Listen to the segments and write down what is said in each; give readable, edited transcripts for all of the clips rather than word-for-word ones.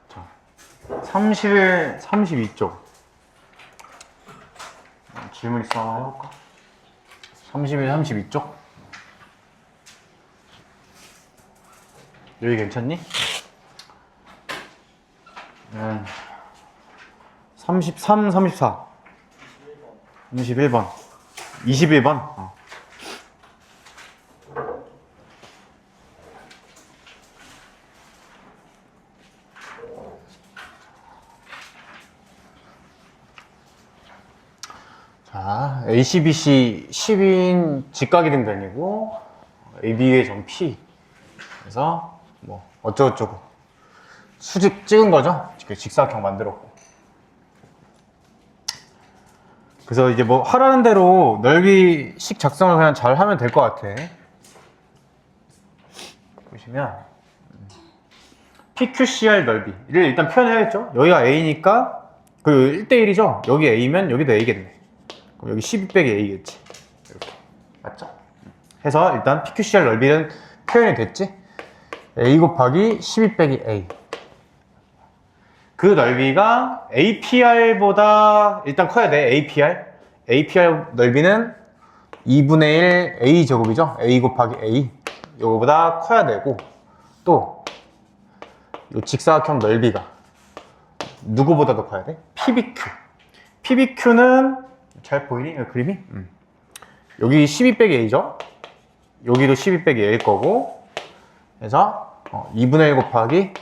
자, 31, 32쪽. 질문 있어 한번 해볼까? 31, 32쪽. 여기 괜찮니? 33, 34. 31번. 21번. 자, ACBC 10인 직각이등변이고 AB의 점 P. 그래서 뭐 어쩌고저쩌고 수직 찍은 거죠. 직사각형 만들었고. 그래서 이제 뭐 하라는 대로 넓이식 작성을 그냥 잘 하면 될 것 같아. 보시면 PQCR 넓이를 일단 표현해야겠죠. 여기가 A니까 그 1대1이죠. 여기 A면 여기도 A겠네. 그럼 여기 12 빼기 A겠지. 이렇게 맞죠? 해서 일단 PQCR 넓이는 표현이 됐지. A 곱하기 12 빼기 A. 그 넓이가 APR보다 일단 커야 돼. APR 넓이는 2분의 1 A 제곱이죠. A 곱하기 A. 요거보다 커야 되고, 또 요 직사각형 넓이가 누구보다 더 커야 돼? PBQ. PBQ는 잘 보이니? 그림이? 여기 12 빼기 A죠. 여기도 12 빼기 A일 거고, 그래서 2분의 1 곱하기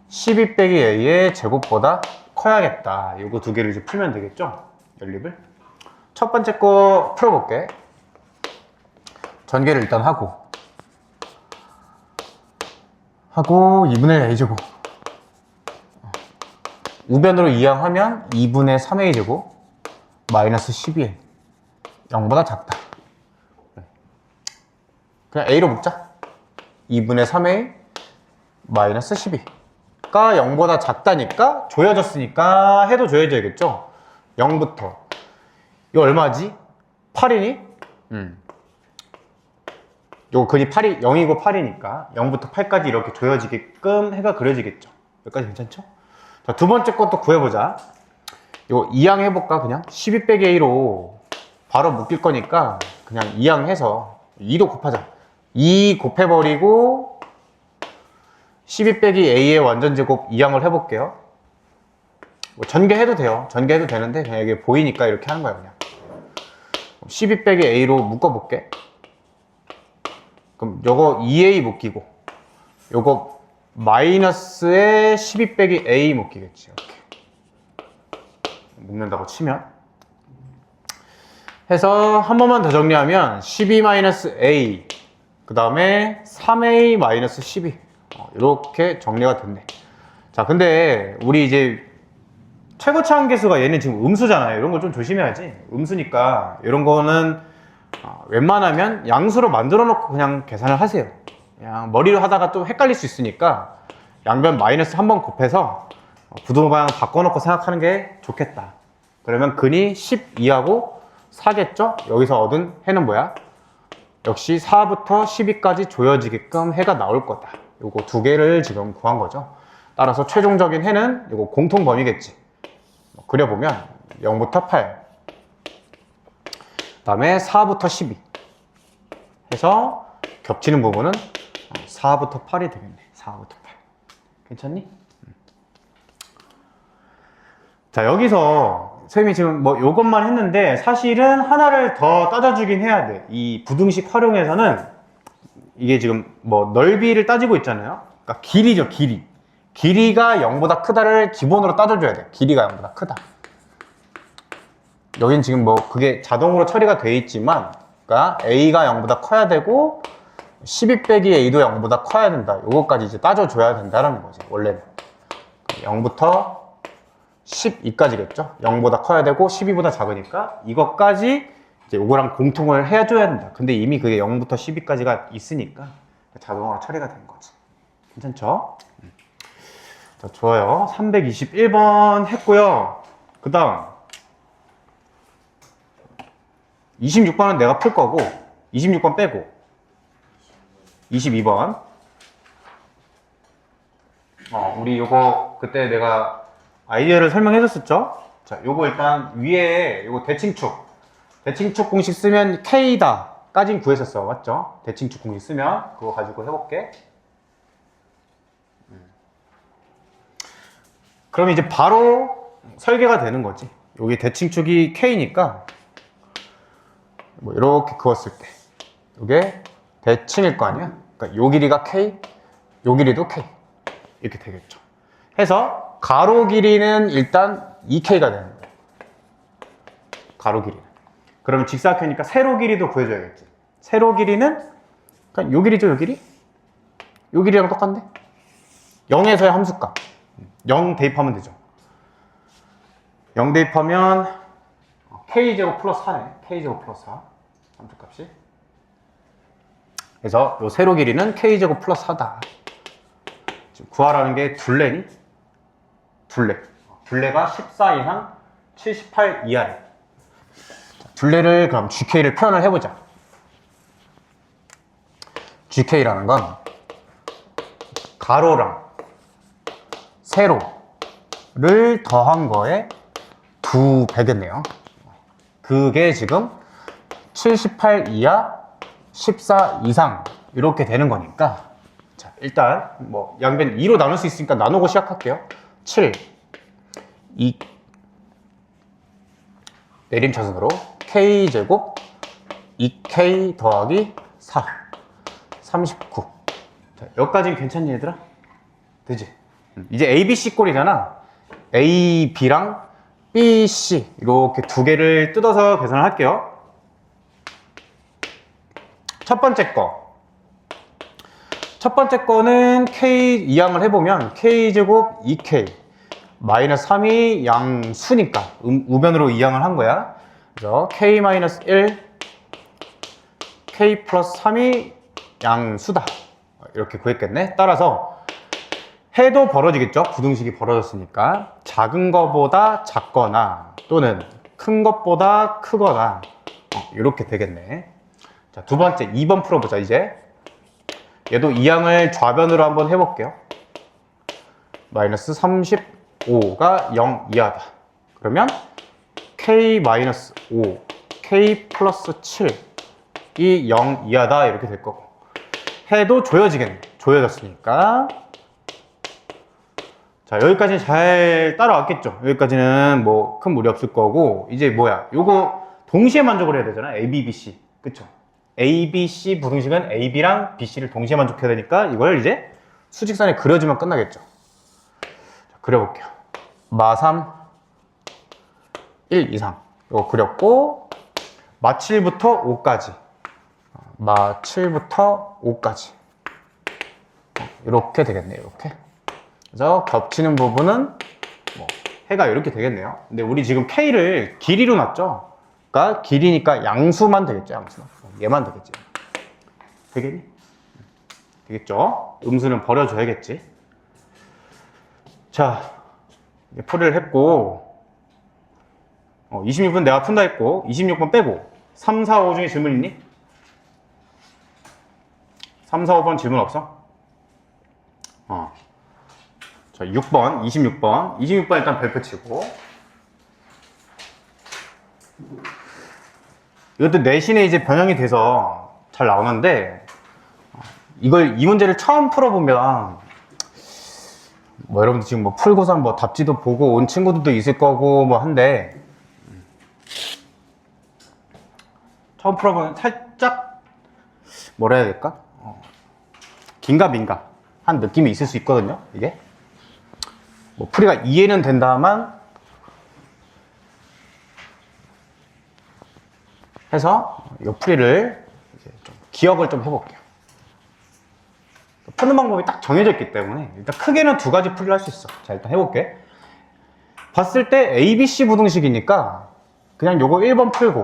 12 빼기 A의 제곱보다 커야겠다. 요거 두 개를 이제 풀면 되겠죠? 연립을. 첫 번째 거 풀어볼게. 전개를 일단 하고 2분의 1 A제곱. 우변으로 이항하면 2분의 3A제곱 마이너스 12A. 0보다 작다. 그냥 A로 묶자. 2분의 3A 마이너스 12. 가 0보다 작다니까 조여졌으니까 해도 조여져야겠죠. 0부터 이거 얼마지? 8이니? 요거 근이 8이 0이고 8이니까 0부터 8까지 이렇게 조여지게끔 해가 그려지겠죠. 여기까지 괜찮죠? 자, 두 번째 것도 구해보자. 이거 이항해볼까? 그냥 12 빼기 A로 바로 묶일 거니까 그냥 이항해서 2도 곱하자. 2 곱해버리고 12 빼기 A의 완전제곱 이항을 해볼게요. 뭐 전개해도 돼요. 전개해도 되는데 그냥 이게 보이니까 이렇게 하는 거야 그냥. 12 빼기 A로 묶어볼게. 그럼 요거 2A 묶이고 요거 마이너스에 12 빼기 A 묶이겠지. 이렇게 묶는다고 치면 해서 한 번만 더 정리하면 12-A 그 다음에 3A-12 이렇게 정리가 됐네. 자, 근데 우리 이제 최고차 함계수가 얘는 지금 음수잖아요. 이런 걸 좀 조심해야지. 음수니까 이런 거는 웬만하면 양수로 만들어 놓고 그냥 계산을 하세요. 그냥 머리로 하다가 또 헷갈릴 수 있으니까 양변 마이너스 한 번 곱해서 부등호 방향 바꿔놓고 생각하는 게 좋겠다. 그러면 근이 12하고 4겠죠? 여기서 얻은 해는 뭐야? 역시 4부터 12까지 조여지게끔 해가 나올 거다. 요거 두 개를 지금 구한 거죠. 따라서 최종적인 해는 요거 공통 범위겠지. 그려보면 0부터 8, 그 다음에 4부터 12 해서 겹치는 부분은 4부터 8이 되겠네. 4부터 8. 괜찮니? 자, 여기서 쌤이 지금 뭐 요것만 했는데 사실은 하나를 더 따져주긴 해야 돼. 이 부등식 활용해서는 이게 지금 뭐 넓이를 따지고 있잖아요. 그러니까 길이죠, 길이. 길이가 0보다 크다를 기본으로 따져줘야 돼. 길이가 0보다 크다. 여긴 지금 뭐 그게 자동으로 처리가 돼 있지만, 그러니까 A가 0보다 커야 되고 12 빼기 A도 0보다 커야 된다. 요거까지 이제 따져줘야 된다는 거지, 원래는. 0부터 12까지겠죠? 0보다 커야 되고 12보다 작으니까 이것까지 이제 요거랑 공통을 해줘야 된다. 근데 이미 그게 0부터 12까지가 있으니까 자동으로 처리가 된 거지. 괜찮죠? 자, 좋아요. 321번 했고요. 그 다음 26번은 내가 풀 거고 26번 빼고 22번 우리 요거 그때 내가 아이디어를 설명해 줬었죠? 자, 요거 일단 위에 요거 대칭축 공식 쓰면 K다 까진 구했었어. 맞죠? 대칭축 공식 쓰면 그거 가지고 해볼게. 그럼 이제 바로 설계가 되는 거지. 여기 대칭축이 K니까 뭐 이렇게 그었을 때 이게 대칭일 거 아니야? 그러니까 요 길이가 K, 요 길이도 K 이렇게 되겠죠. 해서 가로 길이는 일단 2K가 되는 거예요. 가로 길이는. 그러면 직사각형이니까 세로 길이도 구해줘야겠지. 세로 길이는 그냥 요 길이죠, 요 길이? 요 길이랑 똑같네. 0에서의 함수값 0 대입하면 되죠. 0 대입하면 K제곱 플러스 4네. K제곱 플러스 4 함수값이. 그래서 요 세로 길이는 K제곱 플러스 4다. 지금 구하라는 게 둘레니? 둘레가 14 이상 78 이하래. 둘레를 그럼 GK를 표현을 해보자. GK라는 건 가로랑 세로를 더한 거에 2배겠네요. 그게 지금 78 이하 14 이상 이렇게 되는 거니까, 자, 일단 뭐 양변 2로 나눌 수 있으니까 나누고 시작할게요. 7 2 내림차순으로 K제곱 2K 더하기 4 39. 자, 여기까지는 괜찮니 얘들아? 되지? 이제 ABC 꼴이잖아. A, B랑 B, C 이렇게 두 개를 뜯어서 계산을 할게요. 첫 번째 거는 K 이항을 해보면 K제곱 2K 마이너스 3이 양수니까 우변으로 이항을 한 거야. 그래서 K-1 K 플러스 3이 양수다 이렇게 구했겠네. 따라서 해도 벌어지겠죠. 부등식이 벌어졌으니까 작은 거보다 작거나 또는 큰 것보다 크거나 이렇게 되겠네. 자, 두 번째 2번 풀어보자. 이제 얘도 이항을 좌변으로 한번 해볼게요. 마이너스 35가 0 이하다. 그러면 K-5 K 플러스 7이 0 이하다 이렇게 될 거고, 해도 조여지겠네. 조여졌으니까. 자, 여기까지 잘 따라왔겠죠. 여기까지는 뭐 큰 무리 없을 거고, 이제 뭐야, 요거 동시에 만족을 해야 되잖아. A, B, B, C. 그쵸? A, B, C 부등식은 A, B랑 B, C를 동시에 만족해야 되니까 이걸 이제 수직선에 그려주면 끝나겠죠. 자, 그려볼게요. 마3 1 이상 이거 그렸고, 마7부터 5까지 마7부터 5까지 이렇게 되겠네요. 이렇게. 그래서 겹치는 부분은 뭐 해가 이렇게 되겠네요. 근데 우리 지금 K를 길이로 놨죠. 그러니까 길이니까 양수만 되겠죠. 양수만. 얘만 되겠지. 되겠니? 되겠죠. 음수는 버려줘야겠지. 자, 이제 풀이를 했고, 26번 내가 푼다 했고 26번 빼고 3, 4, 5 중에 질문 있니? 3, 4, 5번 질문 없어? 자, 6번, 26번 일단 별표 치고, 이것도 내신에 이제 변형이 돼서 잘 나오는데, 이 문제를 처음 풀어보면 뭐 여러분들 지금 뭐 풀고서 뭐 답지도 보고 온 친구들도 있을 거고 뭐 한데, 처음 풀어보면 살짝 뭐라 해야 될까? 긴가민가 한 느낌이 있을 수 있거든요. 이게 뭐 풀이가 이해는 된다만 해서 이 풀이를 이제 좀 기억을 좀 해볼게요. 푸는 방법이 딱 정해져 있기 때문에 일단 크게는 두 가지 풀이를 할 수 있어. 자, 일단 해볼게. 봤을 때 ABC 부등식이니까 그냥 요거 1번 풀고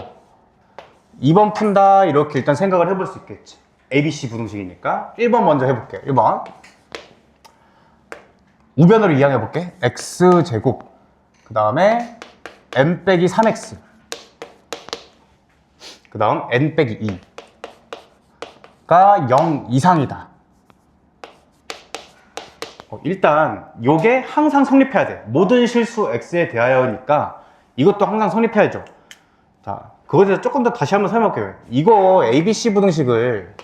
2번 푼다 이렇게 일단 생각을 해볼 수 있겠지. ABC 부등식이니까 1번 먼저 해볼게요. 1번 우변으로 이항해 볼게. x제곱 그 다음에 n 빼기 3x 그 다음 n 빼기 2가 0 이상이다. 일단 요게 항상 성립해야 돼. 모든 실수 x에 대하여니까 이것도 항상 성립해야죠. 자, 그거에 대해서 조금 더 다시 한번 설명할게요. 이거 ABC 부등식을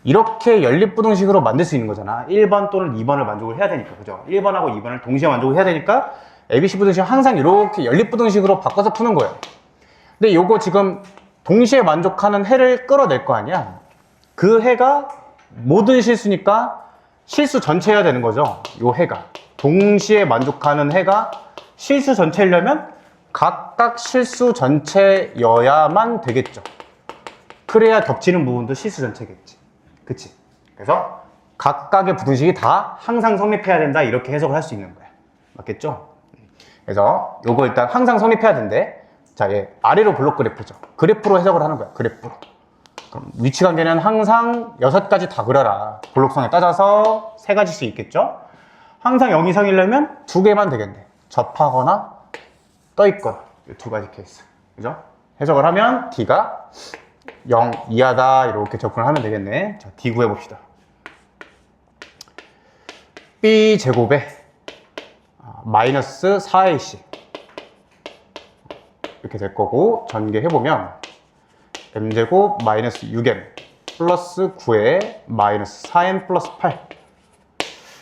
이렇게 연립부등식으로 만들 수 있는 거잖아. 1번 또는 2번을 만족을 해야 되니까, 그죠? 1번하고 2번을 동시에 만족을 해야 되니까 ABC 부등식 항상 이렇게 연립부등식으로 바꿔서 푸는 거예요. 근데 요거 지금 동시에 만족하는 해를 끌어낼 거 아니야? 그 해가 모든 실수니까 실수 전체여야 되는 거죠. 요 해가 동시에 만족하는 해가 실수 전체이려면 각각 실수 전체여야만 되겠죠. 그래야 겹치는 부분도 실수 전체겠지. 그치? 그래서 각각의 부등식이 다 항상 성립해야 된다, 이렇게 해석을 할 수 있는 거야. 맞겠죠? 그래서 요거 일단 항상 성립해야 된대. 자, 얘 아래로 블록 그래프죠. 그래프로 해석을 하는 거야. 그래프로. 그럼 위치 관계는 항상 6가지 다 그려라. 블록성에 따져서 3가지씩 있겠죠? 항상 0 이상이려면 2개만 되겠네. 접하거나 떠있거나. 이 2가지 케이스. 그죠? 해석을 하면 D가 0 이하다, 이렇게 접근을 하면 되겠네. 자, D 구해봅시다. B제곱에 마이너스 4AC 이렇게 될 거고, 전개해보면 M제곱 마이너스 6M 플러스 9에 마이너스 4M 플러스 8.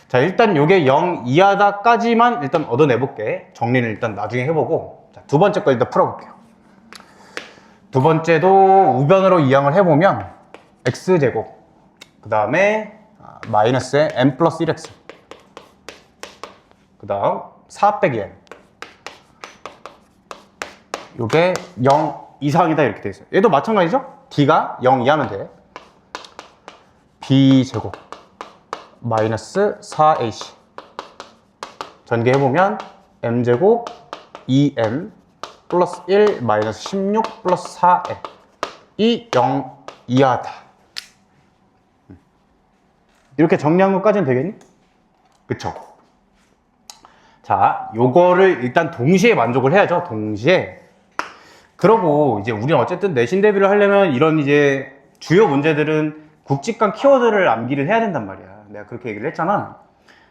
자, 일단 요게 0 이하다까지만 일단 얻어내볼게. 정리는 일단 나중에 해보고, 자, 두 번째 거 일단 풀어볼게요. 두 번째도 우변으로 이항을 해보면 x제곱 그 다음에 마이너스에 n 플러스 1x 그 다음 4 빼기 n, 요게 0 이상이다, 이렇게 돼 있어요. 얘도 마찬가지죠? d가 0 이하면 돼. b제곱 마이너스 4ac 전개해보면 m제곱 2m 플러스 1 마이너스 16 플러스 4m 이 0 이하다. 이렇게 정리한 것까지는 되겠니? 그쵸? 자, 요거를 일단 동시에 만족을 해야죠. 동시에. 그러고 이제 우리는 어쨌든 내신 대비를 하려면 이런 이제 주요 문제들은 굵직한 키워드를 암기를 해야 된단 말이야. 내가 그렇게 얘기를 했잖아.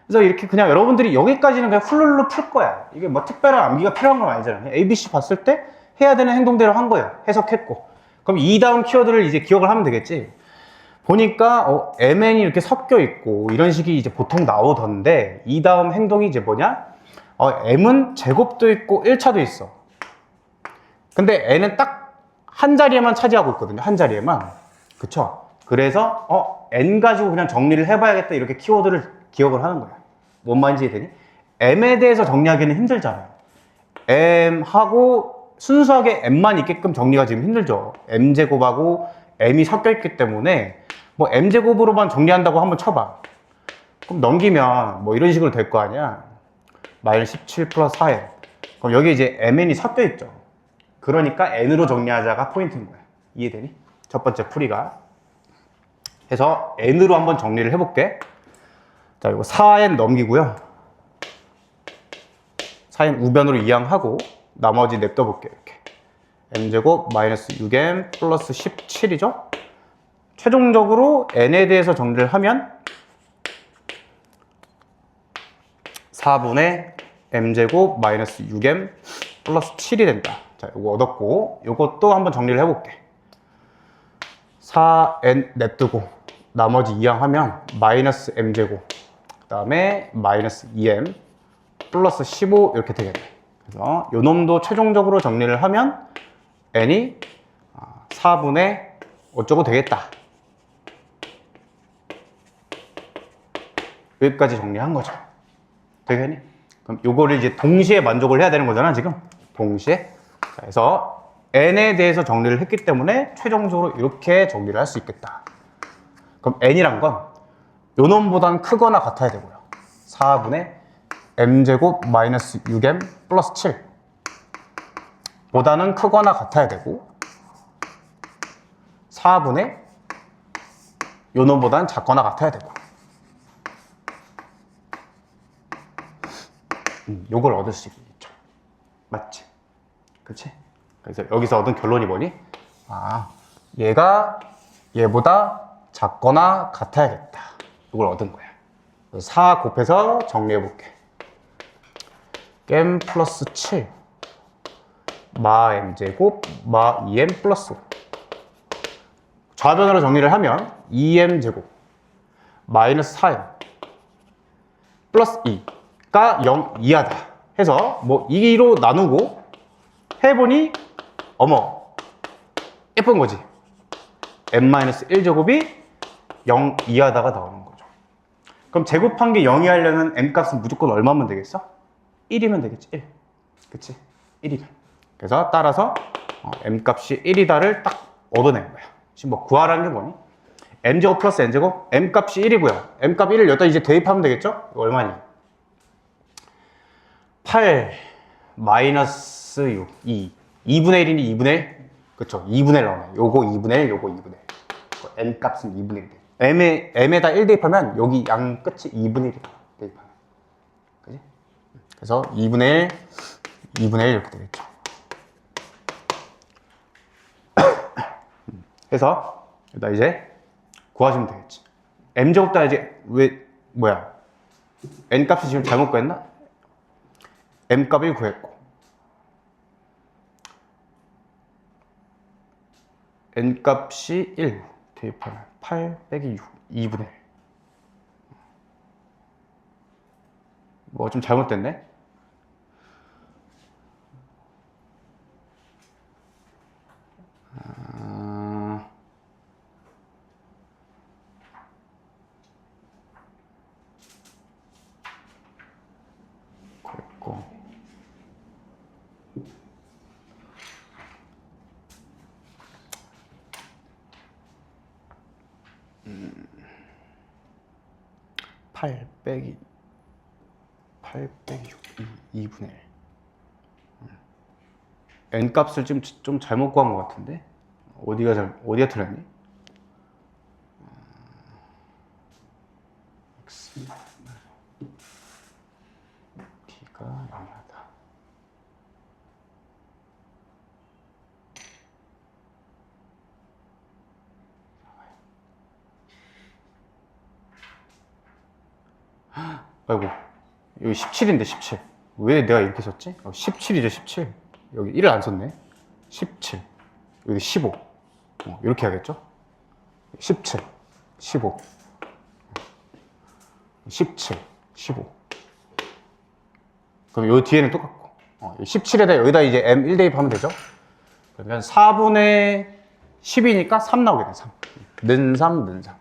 그래서 이렇게 그냥 여러분들이 여기까지는 그냥 훌룰루 풀 거야. 이게 뭐 특별한 암기가 필요한 건 아니잖아요. ABC 봤을 때 해야 되는 행동대로 한 거예요. 해석했고. 그럼 이 다음 키워드를 이제 기억을 하면 되겠지. 보니까 MN이 이렇게 섞여 있고 이런 식이 이제 보통 나오던데, 이 다음 행동이 이제 뭐냐? M은 제곱도 있고 1차도 있어. 근데 N은 딱 한 자리에만 차지하고 있거든요. 한 자리에만. 그쵸? 그래서 N 가지고 그냥 정리를 해봐야겠다, 이렇게 키워드를 기억을 하는 거야. 뭔 말인지 이해되니? M에 대해서 정리하기는 힘들잖아요. M하고 순수하게 M만 있게끔 정리가 지금 힘들죠. M제곱하고 M이 섞여 있기 때문에 뭐 M제곱으로만 정리한다고 한번 쳐봐. 그럼 넘기면 뭐 이런 식으로 될 거 아니야. 마이너스 17 플러스 4M. 그럼 여기 이제 MN이 섞여 있죠. 그러니까 N으로 정리하자가 포인트인 거야. 이해되니? 첫 번째 풀이가. 해서 N으로 한번 정리를 해볼게. 자, 이거 4N 넘기고요. 4N 우변으로 이항하고 나머지 냅둬볼게요. 이렇게. M제곱 마이너스 6M 플러스 17이죠? 최종적으로 N에 대해서 정리를 하면 4분의 M제곱 마이너스 6M 플러스 7이 된다. 자, 이거 얻었고, 이것도 한번 정리를 해볼게. 4N 냅두고 나머지 이항하면 마이너스 M제곱 그 다음에 마이너스 2M 플러스 15 이렇게 되겠네. 그래서 요 놈도 최종적으로 정리를 하면 N이 4분의 어쩌고 되겠다. 여기까지 정리한 거죠. 되겠니? 그럼 요거를 이제 동시에 만족을 해야 되는 거잖아, 지금. 동시에. 자, 그래서 N에 대해서 정리를 했기 때문에 최종적으로 이렇게 정리를 할 수 있겠다. 그럼 N이란 건 요 놈보다는 크거나 같아야 되고요. 4분의 M제곱 마이너스 6M 플러스 7 보다는 크거나 같아야 되고, 4분의 요 놈보다는 작거나 같아야 되고. 요걸 얻을 수 있죠. 맞지? 그치? 그래서 여기서 얻은 결론이 뭐니? 아, 얘가 얘보다 작거나 같아야겠다. 이걸 얻은 거야. 4 곱해서 정리해볼게. m 플러스 7 마 m제곱 마 2m 플러스 5. 좌변으로 정리를 하면 2m제곱 마이너스 4m 플러스 2가 0 이하다 해서 뭐 2로 나누고 해보니 어머 예쁜 거지. m-1제곱이 0 이하다가 나오는 거죠. 그럼 제곱한 게 0 이하려면 m값은 무조건 얼마면 되겠어? 1이면 되겠지. 1. 그치? 1이면. 그래서 따라서 m값이 1이다를 딱 얻어낸 거야. 지금 뭐 구하라는 게 뭐니? m제곱 플러스 n제곱 m값이 1이고요. m값 1을 여기다 이제 대입하면 되겠죠? 이거 얼마니? 8 마이너스 6 2분의 1이니 2분의 1? 그쵸? 2분의 1 나오네. 요거 2분의 1, 요거 2분의 1. n값은 2분의 1 돼. m에다 1 대입하면 여기 양 끝이 2분의 1이다. 대입하면. 그지? 그래서 2분의 1, 2분의 1 이렇게 되겠죠. 그래서 일단 이제 구하시면 되겠지. m제곱 다 이제 왜 뭐야? n값이 지금 잘못 구했나? m값을 구했고 n값이 1 대입하면 8 빼기 6 2분의 1. 뭐 좀 잘못됐네? 그랬고 8 빼기 6 2분의 1. n값을 좀 잘못 구한 것 같은데 어디가 틀렸니? x t가 0이다. 아이고 여기 17인데 17. 왜 내가 이렇게 썼지? 17이죠 17. 여기 1을 안 썼네. 17 여기 15 이렇게 해야겠죠? 17 15 17 15. 그럼 요 뒤에는 똑같고 17에다 여기다 이제 m 1 대입하면 되죠? 그러면 4분의 10이니까 3 나오게 돼. 3 는 3 는 3.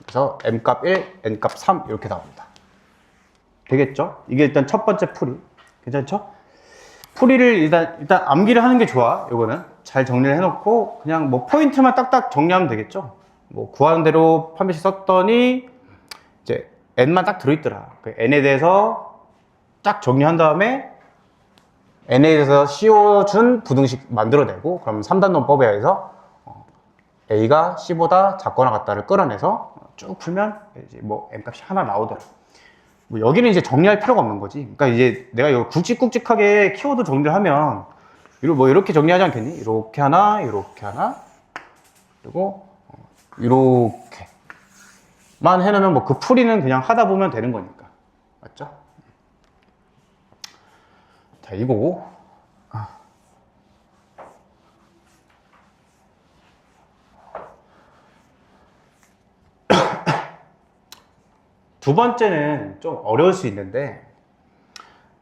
그래서 m값 1 n값 3 이렇게 나옵니다. 되겠죠? 이게 일단 첫 번째 풀이. 괜찮죠? 풀이를 일단 암기를 하는 게 좋아. 요거는 잘 정리를 해놓고 그냥 뭐 포인트만 딱딱 정리하면 되겠죠. 뭐 구하는 대로 판별식 썼더니 이제 n만 딱 들어있더라. 그 n에 대해서 딱 정리한 다음에 n에 대해서 씌워준 부등식 만들어내고 그럼 3단원법에 의해서 a가 c보다 작거나 같다를 끌어내서 쭉 풀면 이제 뭐 m값이 하나 나오더라. 뭐 여기는 이제 정리할 필요가 없는 거지. 그러니까 이제 내가 이거 굵직굵직하게 키워드 정리를 하면 뭐 이렇게 정리하지 않겠니? 이렇게 하나, 이렇게 하나, 그리고 이렇게만 해놓으면 뭐 그 풀이는 그냥 하다 보면 되는 거니까. 맞죠? 자, 이거고. 두 번째는 좀 어려울 수 있는데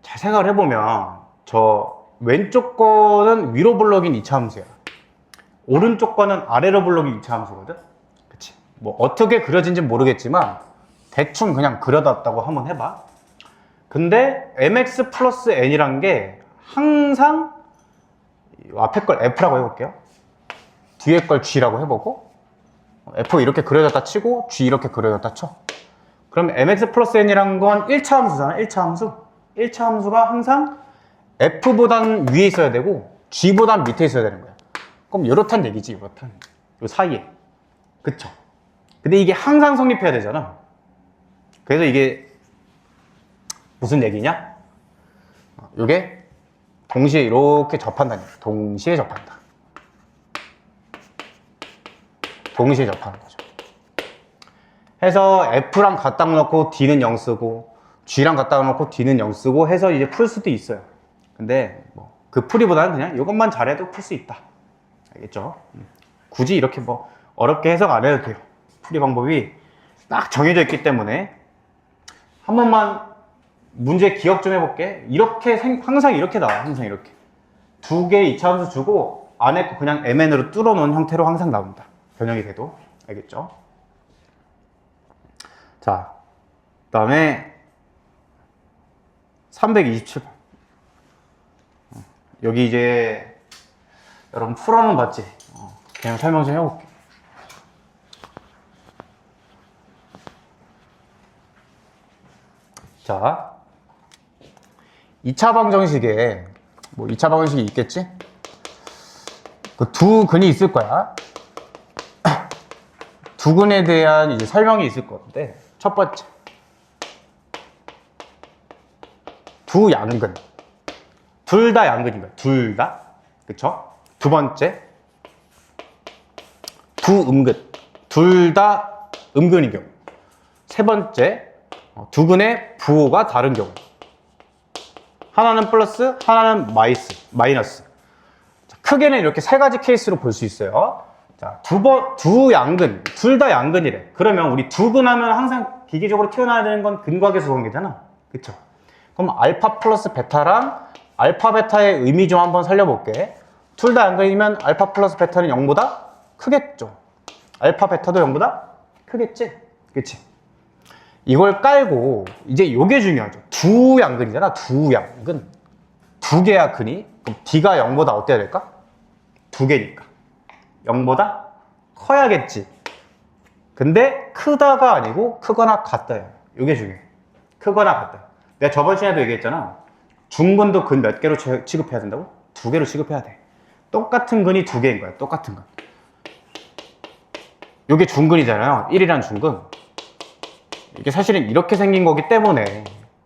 잘 생각을 해보면 저 왼쪽 거는 위로 블럭인 2차 함수야. 오른쪽 거는 아래로 블럭인 2차 함수거든. 그치? 뭐 어떻게 그려진지 모르겠지만 대충 그냥 그려놨다고 한번 해봐. 근데 mx 플러스 n이란 게 항상 앞에 걸 f라고 해볼게요. 뒤에 걸 g라고 해보고 f 이렇게 그려졌다 치고 g 이렇게 그려졌다 쳐. 그럼 mx 플러스 n이란 건 1차 함수잖아. 1차 함수. 1차 함수가 항상 f보단 위에 있어야 되고 g보단 밑에 있어야 되는 거야. 그럼 이렇단 얘기지. 이렇단. 요 사이에. 그쵸? 근데 이게 항상 성립해야 되잖아. 그래서 이게 무슨 얘기냐? 요게 동시에 이렇게 접한다는 거예요. 동시에 접한다. 동시에 접하는 거죠. 해서 F랑 갖다 놓고 D는 0 쓰고 G랑 갖다 놓고 D는 0 쓰고 해서 이제 풀 수도 있어요. 근데 뭐 그 풀이보다는 그냥 이것만 잘해도 풀 수 있다. 알겠죠? 굳이 이렇게 뭐 어렵게 해석 안 해도 돼요. 풀이 방법이 딱 정해져 있기 때문에 한 번만 문제 기억 좀 해볼게. 이렇게 항상 이렇게 나와요. 항상 이렇게 두 개의 이차함수 주고 안에 거 그냥 MN으로 뚫어놓은 형태로 항상 나옵니다. 변형이 돼도. 알겠죠? 자, 그 다음에 327번. 여기 이제 여러분 풀어는 봤지? 그냥 설명 좀 해볼게. 자, 2차 방정식에 뭐 2차 방정식이 있겠지? 그 두 근이 있을 거야. 두 근에 대한 이제 설명이 있을 건데, 첫 번째, 두 양근. 둘 다 양근인 거야. 둘 다. 그쵸? 두 번째, 두 음근. 둘 다 음근인 경우. 세 번째, 두 근의 부호가 다른 경우. 하나는 플러스, 하나는 마이너스. 자, 크게는 이렇게 세 가지 케이스로 볼 수 있어요. 자, 두 양근, 둘 다 양근이래. 그러면 우리 두 근 하면 항상 기계적으로 튀어나와야 되는 건 근과계수 관계잖아. 그쵸? 그럼 알파 플러스 베타랑 알파 베타의 의미 좀 한번 살려볼게. 둘 다 양근이면 알파 플러스 베타는 0보다 크겠죠. 알파 베타도 0보다 크겠지? 그치? 이걸 깔고 이제 요게 중요하죠. 두 양근이잖아. 두 양근. 두 개야 근이. 그럼 D가 0보다 어때야 될까? 두 개니까 0보다 커야겠지. 근데 크다가 아니고 크거나 같다요. 요게 중요해. 크거나 같다. 내가 저번 시간에도 얘기했잖아. 중근도 근 몇 개로 취급해야 된다고? 두 개로 취급해야 돼. 똑같은 근이 두 개인 거야. 똑같은 근. 요게 중근이잖아요. 1이란 중근. 이게 사실은 이렇게 생긴 거기 때문에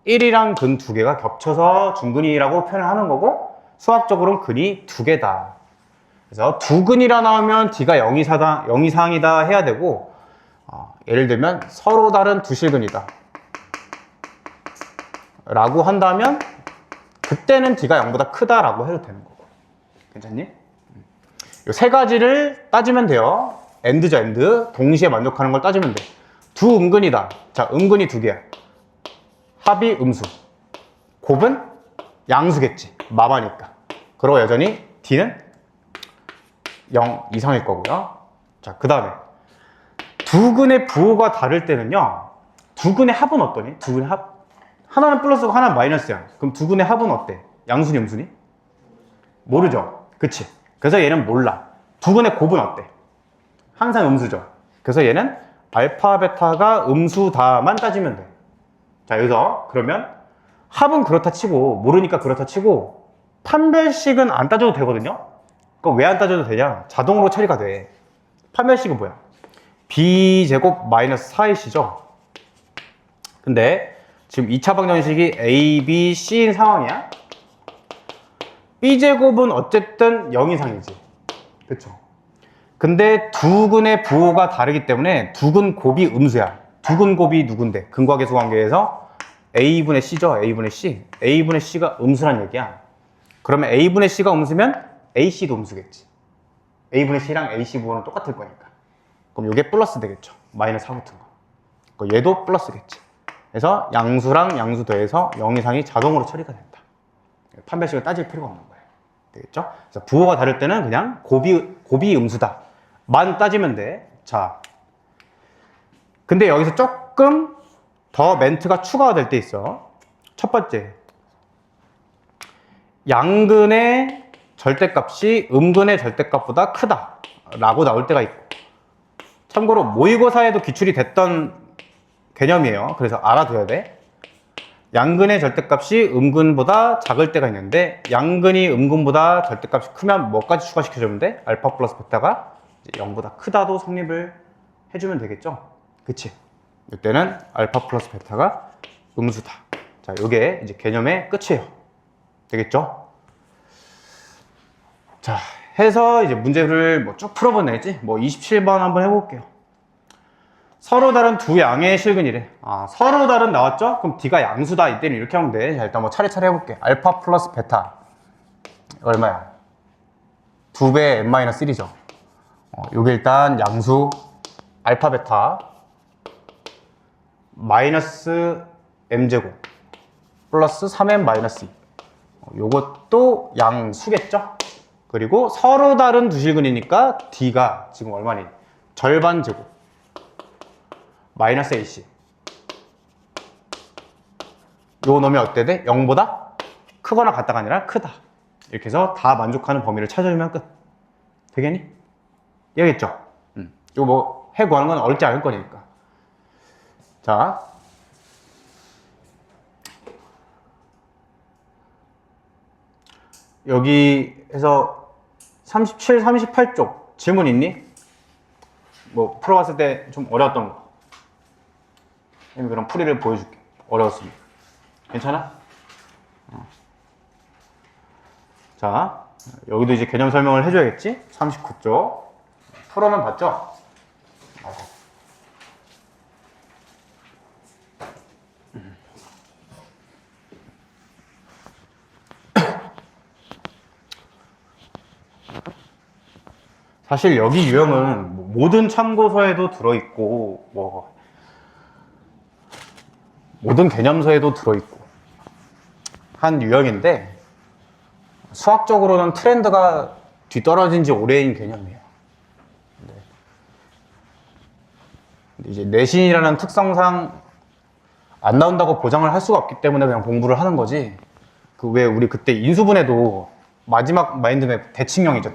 1이랑 근 두 개가 겹쳐서 중근이라고 표현을 하는 거고, 수학적으로는 근이 두 개다. 그래서 두 근이라 나오면 D가 0 이상이다 해야 되고, 예를 들면 서로 다른 두 실근이다 라고 한다면 그때는 D가 0보다 크다라고 해도 되는 거고. 괜찮니? 이 세 가지를 따지면 돼요. AND죠, AND. 동시에 만족하는 걸 따지면 돼. 두 음근이다. 자, 음근이 두 개야. 합이 음수. 곱은 양수겠지. 마마니까. 그리고 여전히 D는 0 이상일 거고요. 자, 그 다음에 두 근의 부호가 다를 때는요. 두 근의 합은 어떠니? 두 근의 합? 하나는 플러스고 하나는 마이너스야. 그럼 두 근의 합은 어때? 양수니 음수니? 모르죠. 그치? 그래서 얘는 몰라. 두 근의 곱은 어때? 항상 음수죠. 그래서 얘는 알파 베타가 음수다만 따지면 돼. 자, 여기서 그러면 합은 그렇다 치고, 모르니까 그렇다 치고, 판별식은 안 따져도 되거든요. 그럼 왜 안 따져도 되냐? 자동으로 처리가 돼. 판별식은 뭐야? b제곱 마이너스 4ac죠. 근데 지금 2차 방정식이 a, b, c인 상황이야. b제곱은 어쨌든 0 이상이지. 그쵸? 근데 두 근의 부호가 다르기 때문에 두 근 곱이 음수야. 두 근 곱이 누군데? 근과계수 관계에서 a분의 c죠. a분의 c. a분의 c가 음수란 얘기야. 그러면 a분의 c가 음수면 ac도 음수겠지. a분의 c랑 ac 부호는 똑같을 거니까. 그럼 이게 플러스 되겠죠. 마이너스 4 붙은 거. 얘도 플러스겠지. 그래서 양수랑 양수 더해서 0 이상이 자동으로 처리가 된다. 판별식을 따질 필요가 없는 거예요. 되겠죠? 그래서 부호가 다를 때는 그냥 곱이 음수다 만 따지면 돼. 자, 근데 여기서 조금 더 멘트가 추가가 될 때 있어. 첫 번째, 양근의 절대값이 음근의 절대값보다 크다 라고 나올 때가 있고, 참고로 모의고사에도 기출이 됐던 개념이에요. 그래서 알아둬야 돼. 양근의 절대값이 음근보다 작을 때가 있는데, 양근이 음근보다 절대값이 크면 뭐까지 추가시켜주면 돼? 알파 플러스 베타가 0보다 크다도 성립을 해주면 되겠죠? 그치? 이때는 알파 플러스 베타가 음수다. 자, 요게 이제 개념의 끝이에요. 되겠죠? 자, 해서 이제 문제를 뭐 쭉 풀어보내지. 뭐 27번 한번 해볼게요. 서로 다른 두 양의 실근이래. 서로 다른 나왔죠? 그럼 D가 양수다. 이때는 이렇게 하면 돼. 자, 일단 뭐 차례차례 해볼게. 알파 플러스 베타. 얼마야? 2배 n-1이죠. 요게 일단 양수 알파 베타 마이너스 m제곱 플러스 3m-2. 요것도 양수겠죠? 그리고 서로 다른 두 실근이니까 D가 지금 얼마니? 절반 제곱 마이너스 AC. 요거 넣으면 어때 돼? 0보다 크거나 같다가 아니라 크다. 이렇게 해서 다 만족하는 범위를 찾아주면 끝. 되겠니? 이해겠죠? 이거 뭐 해 구하는 건 어렵지 않을 거니까. 자, 여기에서 37, 38쪽 질문 있니? 뭐 풀어봤을 때 좀 어려웠던 거. 그럼 풀이를 보여줄게. 어려웠습니다. 괜찮아? 자, 여기도 이제 개념 설명을 해줘야겠지? 39쪽. 풀어는 봤죠? 사실 여기 유형은 뭐 모든 참고서에도 들어있고 뭐 모든 개념서에도 들어있고 한 유형인데 수학적으로는 트렌드가 뒤떨어진 지 오래인 개념이에요. 근데 이제 내신이라는 특성상 안 나온다고 보장을 할 수가 없기 때문에 그냥 공부를 하는 거지. 그 왜 우리 그때 인수분해도 마지막 마인드맵 대칭형이죠.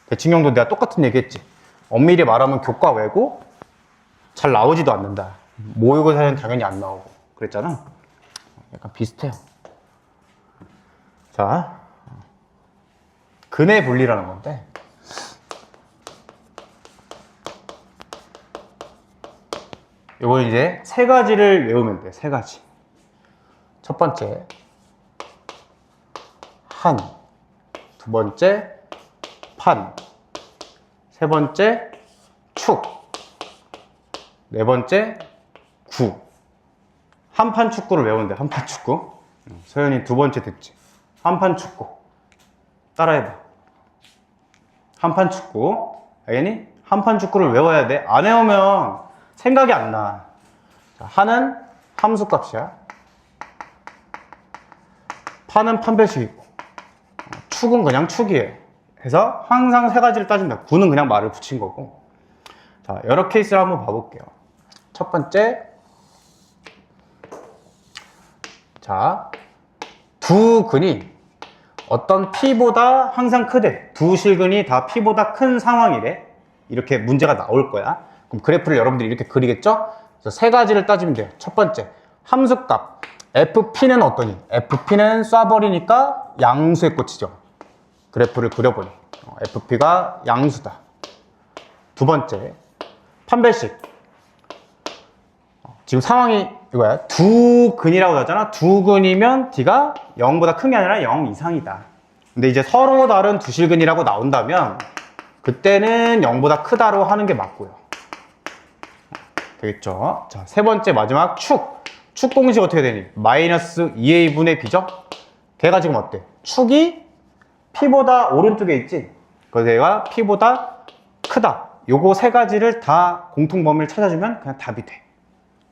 대칭형도 내가 똑같은 얘기했지. 엄밀히 말하면 교과 외고 잘 나오지도 않는다. 모의고사는 당연히 안 나오고 그랬잖아. 약간 비슷해요. 자, 근해 분리라는 건데 이건 이제 세 가지를 외우면 돼. 세 가지. 첫 번째 한, 두 번째 판, 세 번째 축, 네 번째 구. 한판 축구를 외우는데 한판 축구. 서현이 두 번째 듣지. 한판 축구. 따라해봐. 한판 축구. 알겠니? 한판 축구를 외워야 돼. 안 외우면 생각이 안 나. 자, 한은 함수값이야. 판은 판별식이고 축은 그냥 축이에요. 해서 항상 세 가지를 따진다. 구는 그냥 말을 붙인 거고. 자, 여러 케이스를 한번 봐볼게요. 첫 번째, 자, 두 근이 어떤 P보다 항상 크대. 두 실근이 다 P보다 큰 상황이래. 이렇게 문제가 나올 거야. 그럼 그래프를 여러분들이 이렇게 그리겠죠? 그래서 세 가지를 따지면 돼요. 첫 번째, 함수값. FP는 어떠니? FP는 쏴버리니까 양수에 꽂히죠. 그래프를 그려보니 FP가 양수다. 두 번째, 판별식. 지금 상황이 이거야. 두 근이라고 하잖아. 두 근이면 D가 0보다 큰 게 아니라 0 이상이다. 근데 이제 서로 다른 두 실근이라고 나온다면 그때는 0보다 크다로 하는 게 맞고요. 되겠죠? 자, 세 번째 마지막 축. 축 공식 어떻게 되니? 마이너스 2a분의 b죠? 걔가 지금 어때? 축이 P보다 오른쪽에 있지? 그래서 얘가 P보다 크다. 요거 세 가지를 다 공통 범위를 찾아주면 그냥 답이 돼.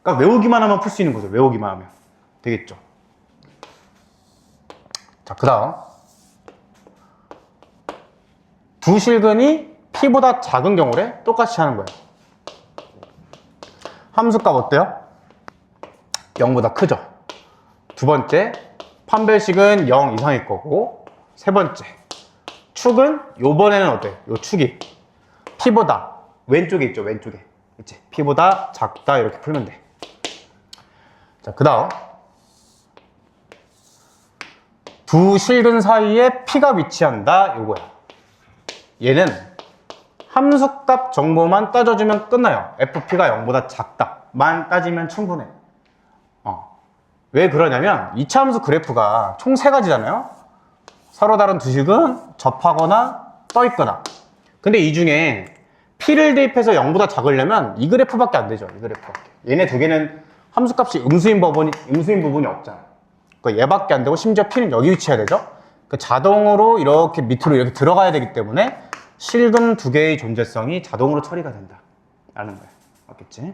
그러니까 외우기만 하면 풀 수 있는 거죠. 외우기만 하면. 되겠죠? 자, 그 다음. 두 실근이 P보다 작은 경우래? 똑같이 하는 거예요. 함수값 어때요? 0보다 크죠? 두 번째, 판별식은 0 이상일 거고, 세 번째, 축은 요번에는 어때? 요 축이 P보다 왼쪽에 있죠? 왼쪽에. 있지? P보다 작다. 이렇게 풀면 돼. 자, 그 다음. 두 실근 사이에 P가 위치한다. 요거야. 얘는 함수값 정보만 따져주면 끝나요. FP가 0보다 작다 만 따지면 충분해. 왜 그러냐면 이차함수 그래프가 총 세 가지잖아요. 서로 다른 두 식은 접하거나 떠 있거나. 근데 이 중에 P를 대입해서 0보다 작으려면 이 그래프밖에 안 되죠. 이 그래프밖에. 얘네 두 개는 함수값이 음수인 부분이 없잖아. 그러니까 얘밖에 안 되고 심지어 P는 여기 위치해야 되죠. 그 자동으로 이렇게 밑으로 이렇게 들어가야 되기 때문에 실금 두 개의 존재성이 자동으로 처리가 된다. 라는 거야. 맞겠지?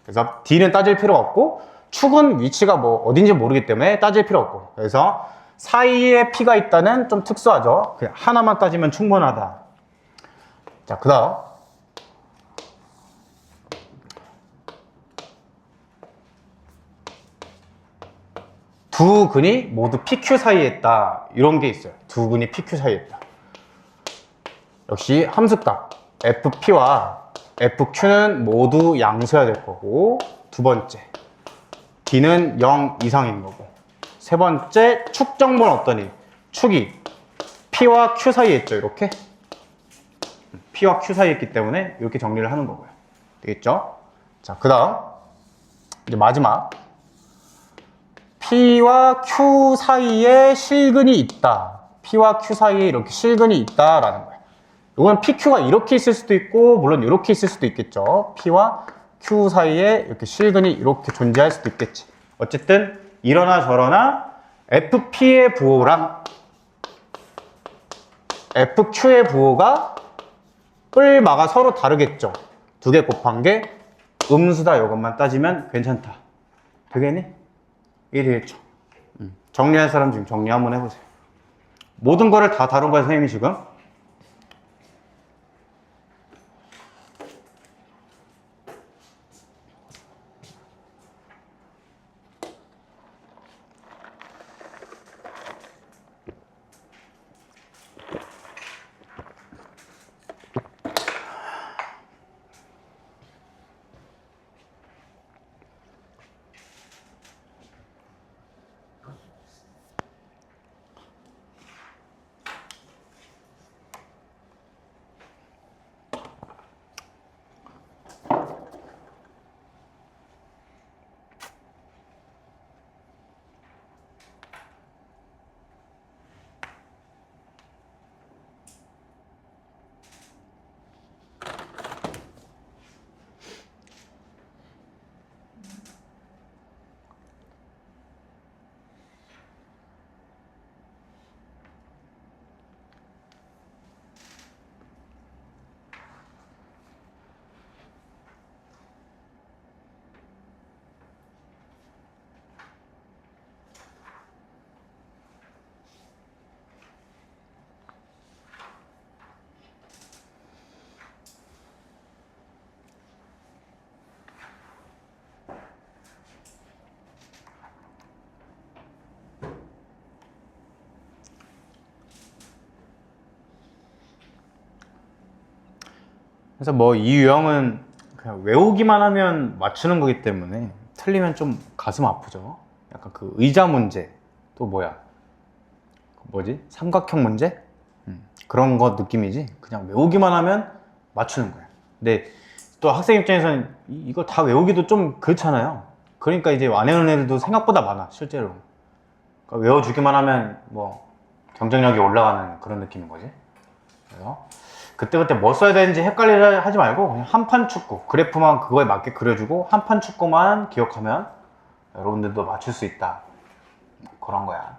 그래서 D는 따질 필요가 없고 축은 위치가 뭐 어딘지 모르기 때문에 따질 필요 없고. 그래서 사이에 P가 있다는 좀 특수하죠. 그냥 하나만 따지면 충분하다. 자, 그 다음. 두 근이 모두 PQ 사이에 있다. 이런 게 있어요. 두 근이 PQ 사이에 있다. 역시 함수값 FP와 FQ는 모두 양수여야 될 거고, 두 번째 D는 0 이상인 거고, 세 번째 축 정보는 어떠니? 축이 P와 Q 사이에 있죠. 이렇게 P와 Q 사이에 있기 때문에 이렇게 정리를 하는 거고요. 되겠죠? 자, 그 다음 이제 마지막 P와 Q 사이에 실근이 있다. P와 Q 사이에 이렇게 실근이 있다라는 거예요. 이건 PQ가 이렇게 있을 수도 있고 물론 이렇게 있을 수도 있겠죠. P와 Q 사이에 이렇게 실근이 이렇게 존재할 수도 있겠지. 어쨌든 이러나 저러나 FP의 부호랑 FQ의 부호가 뿔마가 서로 다르겠죠. 두 개 곱한 게 음수다. 이것만 따지면 괜찮다. 되겠니? 이해되겠죠? 정리할 사람 지금 정리 한번 해보세요. 모든 거를 다 다룬 거야, 선생님이 지금. 그래서 뭐 이 유형은 그냥 외우기만 하면 맞추는 거기 때문에 틀리면 좀 가슴 아프죠. 약간 그 의자 문제, 또 뭐야, 뭐지? 삼각형 문제? 그런 거 느낌이지. 그냥 외우기만 하면 맞추는 거야. 근데 또 학생 입장에서는 이거 다 외우기도 좀 그렇잖아요. 그러니까 이제 안 외우는 애들도 생각보다 많아, 실제로. 그러니까 외워주기만 하면 뭐 경쟁력이 올라가는 그런 느낌인 거지. 그래서 그때그때 뭐 써야 되는지 헷갈리려 하지 말고 그냥 한판 축구 그래프만 그거에 맞게 그려주고 한판 축구만 기억하면 여러분들도 맞출 수 있다. 그런 거야.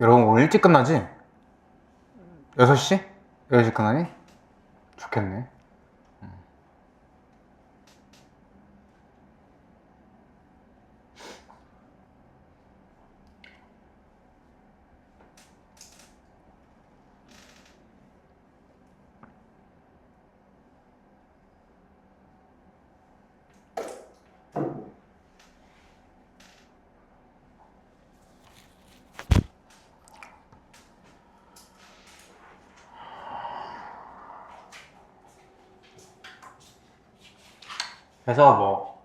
여러분 오늘 일찍 끝나지? 6시? 6시 끝나니? 좋겠네. 그래서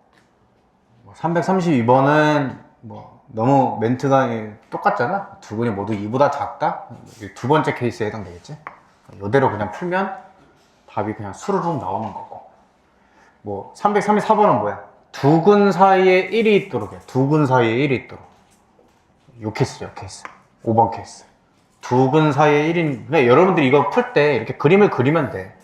332번은 너무 멘트가 똑같잖아. 두근이 모두 2보다 작다? 두 번째 케이스에 해당되겠지? 이대로 그냥 풀면 답이 그냥 수르륵 나오는 거고. 334번은 뭐야? 두근 사이에 1이 있도록 해. 두근 사이에 1이 있도록. 요 케이스죠, 요 케이스. 5번 케이스. 두근 사이에 1인, 그냥 여러분들이 이거 풀 때 이렇게 그림을 그리면 돼.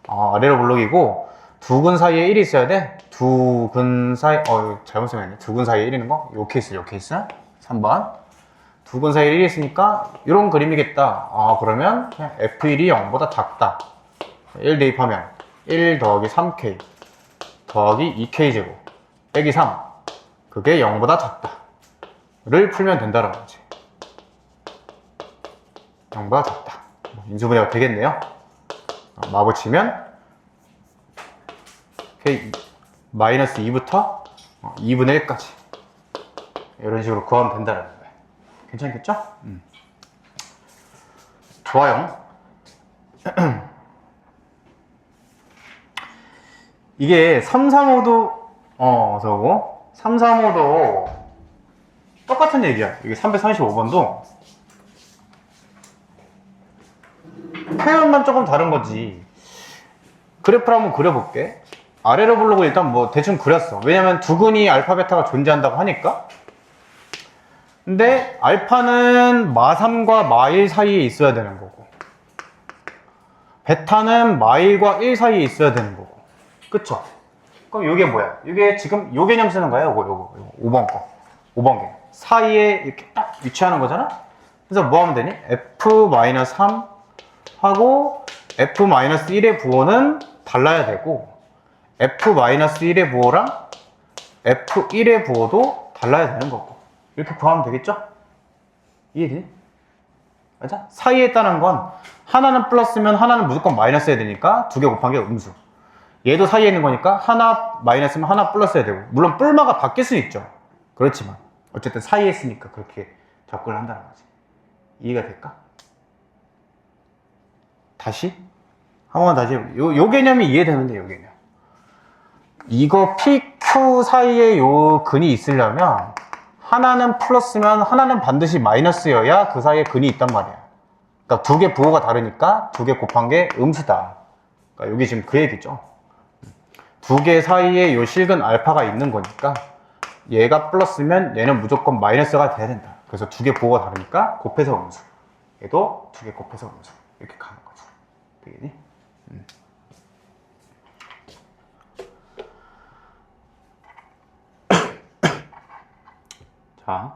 아래로 블록이고, 두근 사이에 1이 있어야 돼. 두근 사이, 잘못 설명했네. 두근 사이에 1이 있는 거? 요 케이스, 요 케이스. 3번. 두근 사이에 1이 있으니까, 이런 그림이겠다. 그러면 그냥 F1이 0보다 작다. 1 대입하면, 1 더하기 3K 더하기 2K 제곱 빼기 3. 그게 0보다 작다. 를 풀면 된다는 거지. 0보다 작다. 인수분해가 되겠네요. 마붙이면 마이너스 2부터 2분의 1까지 이런 식으로 구하면 된다는 거예요. 괜찮겠죠? 좋아요. 이게 335도 저거 335도 똑같은 얘기야. 이게 335번도 표현만 조금 다른 거지. 그래프를 한번 그려볼게. 아래로 블록을 일단 대충 그렸어. 왜냐면 두근이 알파 베타가 존재한다고 하니까. 근데 알파는 마3과 마1 사이에 있어야 되는 거고, 베타는 마1과 1 사이에 있어야 되는 거고. 그쵸? 그럼 이게 뭐야? 이게 지금 요 개념 쓰는 거야. 요거 5번 거. 5번 개 사이에 이렇게 딱 위치하는 거잖아. 그래서 뭐 하면 되니? F-3 하고 F-1의 부호는 달라야 되고, F-1의 부호랑 F1의 부호도 달라야 되는 거고. 이렇게 구하면 되겠죠? 이해되니? 맞아? 사이에 있다는 건 하나는 플러스면 하나는 무조건 마이너스여야 되니까 두 개 곱한 게 음수. 얘도 사이에 있는 거니까 하나 마이너스면 하나 플러스여야 되고, 물론 뿔마가 바뀔 수는 있죠. 그렇지만 어쨌든 사이에 있으니까 그렇게 접근을 한다는 거지. 이해가 될까? 다시? 한번 다시 요 개념이 이해되는데, 요 개념. 이거 PQ 사이에 요 근이 있으려면 하나는 플러스면 하나는 반드시 마이너스여야 그 사이에 근이 있단 말이야. 그러니까 두 개 부호가 다르니까 두 개 곱한 게 음수다. 그러니까 여기 지금 그 얘기죠. 두 개 사이에 요 실근 알파가 있는 거니까 얘가 플러스면 얘는 무조건 마이너스가 돼야 된다. 그래서 두 개 부호가 다르니까 곱해서 음수. 얘도 두 개 곱해서 음수. 이렇게 가는 거지. 되겠니? 자,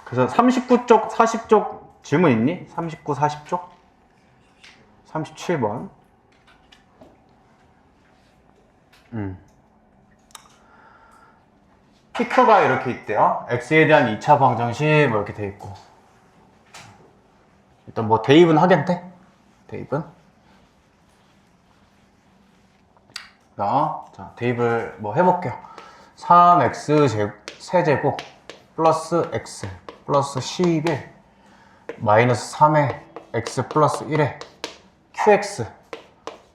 그래서 39쪽, 40쪽 질문 있니? 39, 40쪽? 37번. 피커가 이렇게 있대요. x에 대한 2차 방정식 이렇게 돼 있고. 일단 대입은 하겠대? 대입은? 자, 대입을 해볼게요. 3x 세제곱 플러스 x 플러스 11 마이너스 3에 x 플러스 1에 qx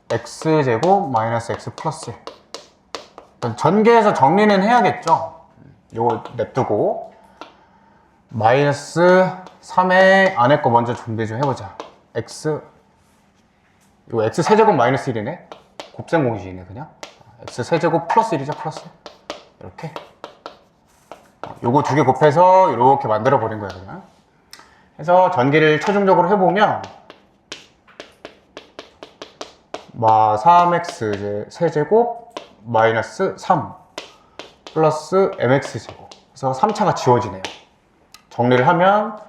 x제곱 마이너스 x 플러스 1. 일단 전개해서 정리는 해야겠죠. 요거 냅두고 마이너스 3의 안에 거 먼저 준비 좀 해보자. x 이거 x 세제곱 마이너스 1이네. 곱셈 공식이네 그냥. x 세제곱 플러스 1이죠. 플러스 이렇게. 요거 두 개 곱해서 이렇게 만들어 버린 거야 그냥. 해서 전개를 최종적으로 해보면 3x 세제곱 마이너스 3 플러스 mx 제곱. 그래서 3차가 지워지네요. 정리를 하면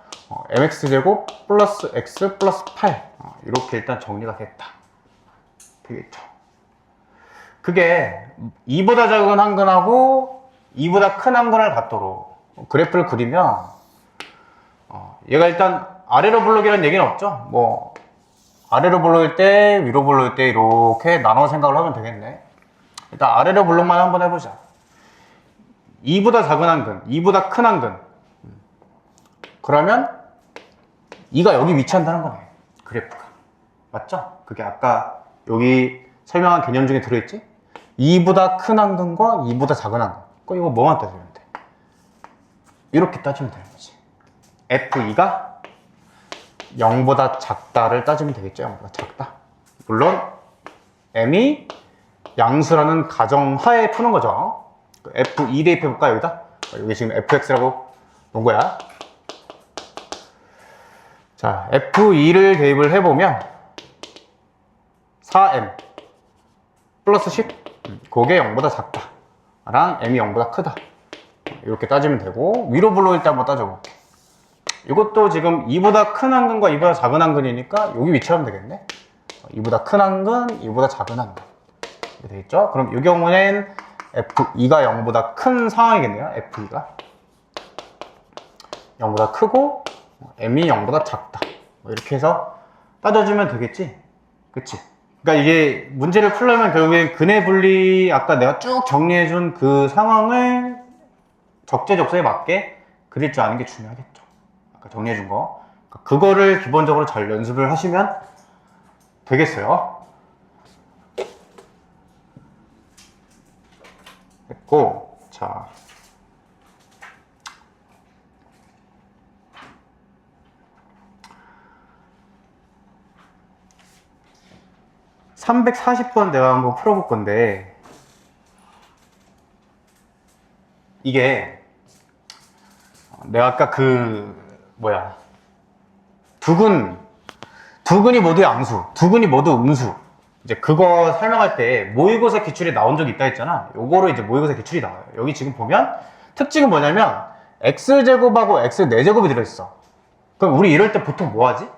mx 제곱 플러스 x 플러스 8 이렇게 일단 정리가 됐다. 되겠죠. 그게 2보다 작은 한근하고 2보다 큰 한근을 갖도록 그래프를 그리면 얘가 일단 아래로 블록이라는 얘기는 없죠. 아래로 블록일 때 위로 블록일 때 이렇게 나눠 생각을 하면 되겠네. 일단 아래로 블록만 한번 해보자. 2보다 작은 한근, 2보다 큰 한근. 그러면 2가 여기 위치한다는 거네. 그래프가. 맞죠? 그게 아까 여기 설명한 개념 중에 들어있지? 2보다 큰 항근과 2보다 작은 항근. 그럼 이거 뭐만 따지면 돼? 이렇게 따지면 되는 거지. F2가 0보다 작다를 따지면 되겠죠. 0보다 작다. 물론 M이 양수라는 가정하에 푸는 거죠. F2 대입해볼까 여기다? 여기 지금 fx라고 놓은 거야. 자, f2를 대입을 해보면 4m 플러스 10 그게 0보다 작다 랑 m이 0보다 크다 이렇게 따지면 되고, 위로 불러올 때 한번 따져볼게. 이것도 지금 2보다 큰 항근과 2보다 작은 항근이니까 여기 위치하면 되겠네. 2보다 큰 항근, 2보다 작은 항근 이렇게 되겠죠. 그럼 이 경우는 f2가 0보다 큰 상황이겠네요. f2가 0보다 크고 m이 0보다 작다 이렇게 해서 따져주면 되겠지. 그치? 그러니까 이게 문제를 풀려면 결국엔 근해 분리 아까 내가 쭉 정리해준 그 상황을 적재적소에 맞게 그릴 줄 아는 게 중요하겠죠. 아까 정리해준 거 그거를 기본적으로 잘 연습을 하시면 되겠어요. 됐고, 자, (340번) 내가 한번 풀어볼 건데, 이게 내가 아까 두근이 모두 양수, 두근이 모두 음수, 이제 그거 설명할 때 모의고사 기출이 나온 적이 있다 했잖아. 요거로 이제 모의고사 기출이 나와요. 여기 지금 보면 특징은 뭐냐면 x제곱하고 x4제곱이 들어있어. 그럼 우리 이럴 때 보통 뭐 하지?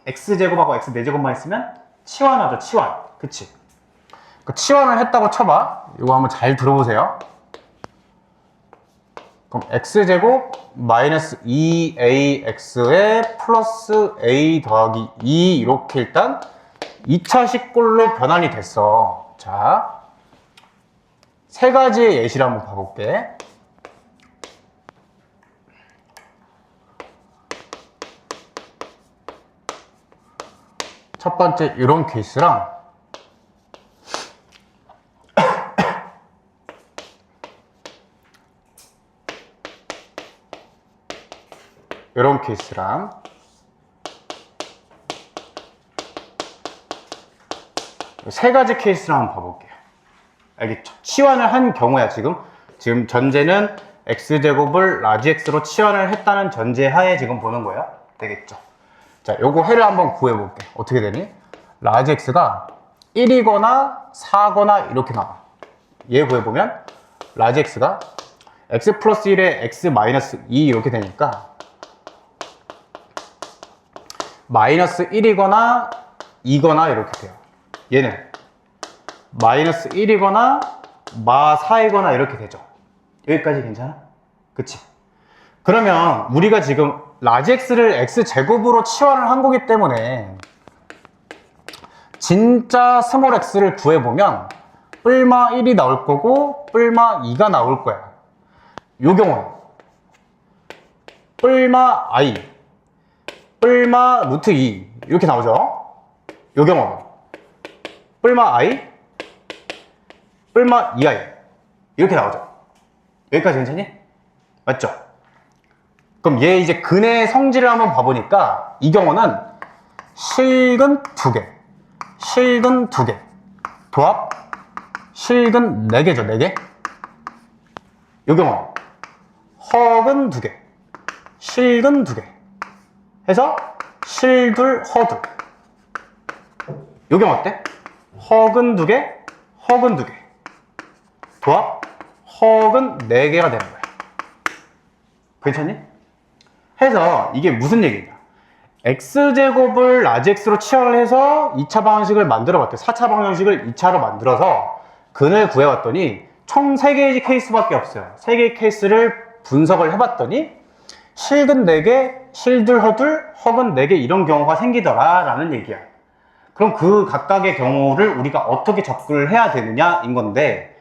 x제곱하고 x4제곱만 있으면 치환하죠. 치환. 그치? 그 치환을 했다고 쳐봐. 이거 한번 잘 들어보세요. 그럼 x제곱 마이너스 2ax에 플러스 a 더하기 2 이렇게 일단 2차식꼴로 변환이 됐어. 자, 세 가지의 예시를 한번 봐볼게. 첫 번째 이런 케이스랑 이런 케이스랑 세 가지 케이스를 한번 봐볼게요. 알겠죠? 치환을 한 경우야. 지금 전제는 x제곱을 라지 x로 치환을 했다는 전제 하에 지금 보는 거야. 되겠죠? 자, 요거 해를 한번 구해볼게. 어떻게 되니? 라지 x가 1이거나 4거나 이렇게 나와. 얘 구해보면 라지 x가 x 플러스 1에 x 마이너스 2 이렇게 되니까 마이너스 1이거나 2거나 이렇게 돼요. 얘는 마이너스 1이거나 마 4이거나 이렇게 되죠. 여기까지 괜찮아? 그치? 그러면 우리가 지금 라지 x를 x제곱으로 치환을 한 거기 때문에 진짜 스몰 x를 구해보면 뿔마 1이 나올 거고 뿔마 2가 나올 거야. 요 경우는 뿔마 i, 뿔마 루트 2 이렇게 나오죠. 요 경우는 뿔마 i, 뿔마 2i 이렇게 나오죠. 여기까지 괜찮니? 맞죠? 그럼 얘 이제 근의 성질을 한번 봐보니까 이 경우는 실근 2개, 실근 2개, 도합 실근 4개죠. 4개. 이 경우는 허근 2개, 실근 2개 해서 실둘, 허둘. 이 경우 어때? 허근 2개, 허근 2개, 도합 허근 4개가 되는 거야. 괜찮니? 해서 이게 무슨 얘기냐? x제곱을 라지 x로 치환을 해서 2차 방정식을 만들어 봤대. 4차 방정식을 2차로 만들어서 근을 구해봤더니 총 3개의 케이스밖에 없어요. 3개의 케이스를 분석을 해봤더니 실근 4개, 실둘, 허둘, 허근 4개 이런 경우가 생기더라 라는 얘기야. 그럼 그 각각의 경우를 우리가 어떻게 접근을 해야 되느냐인 건데,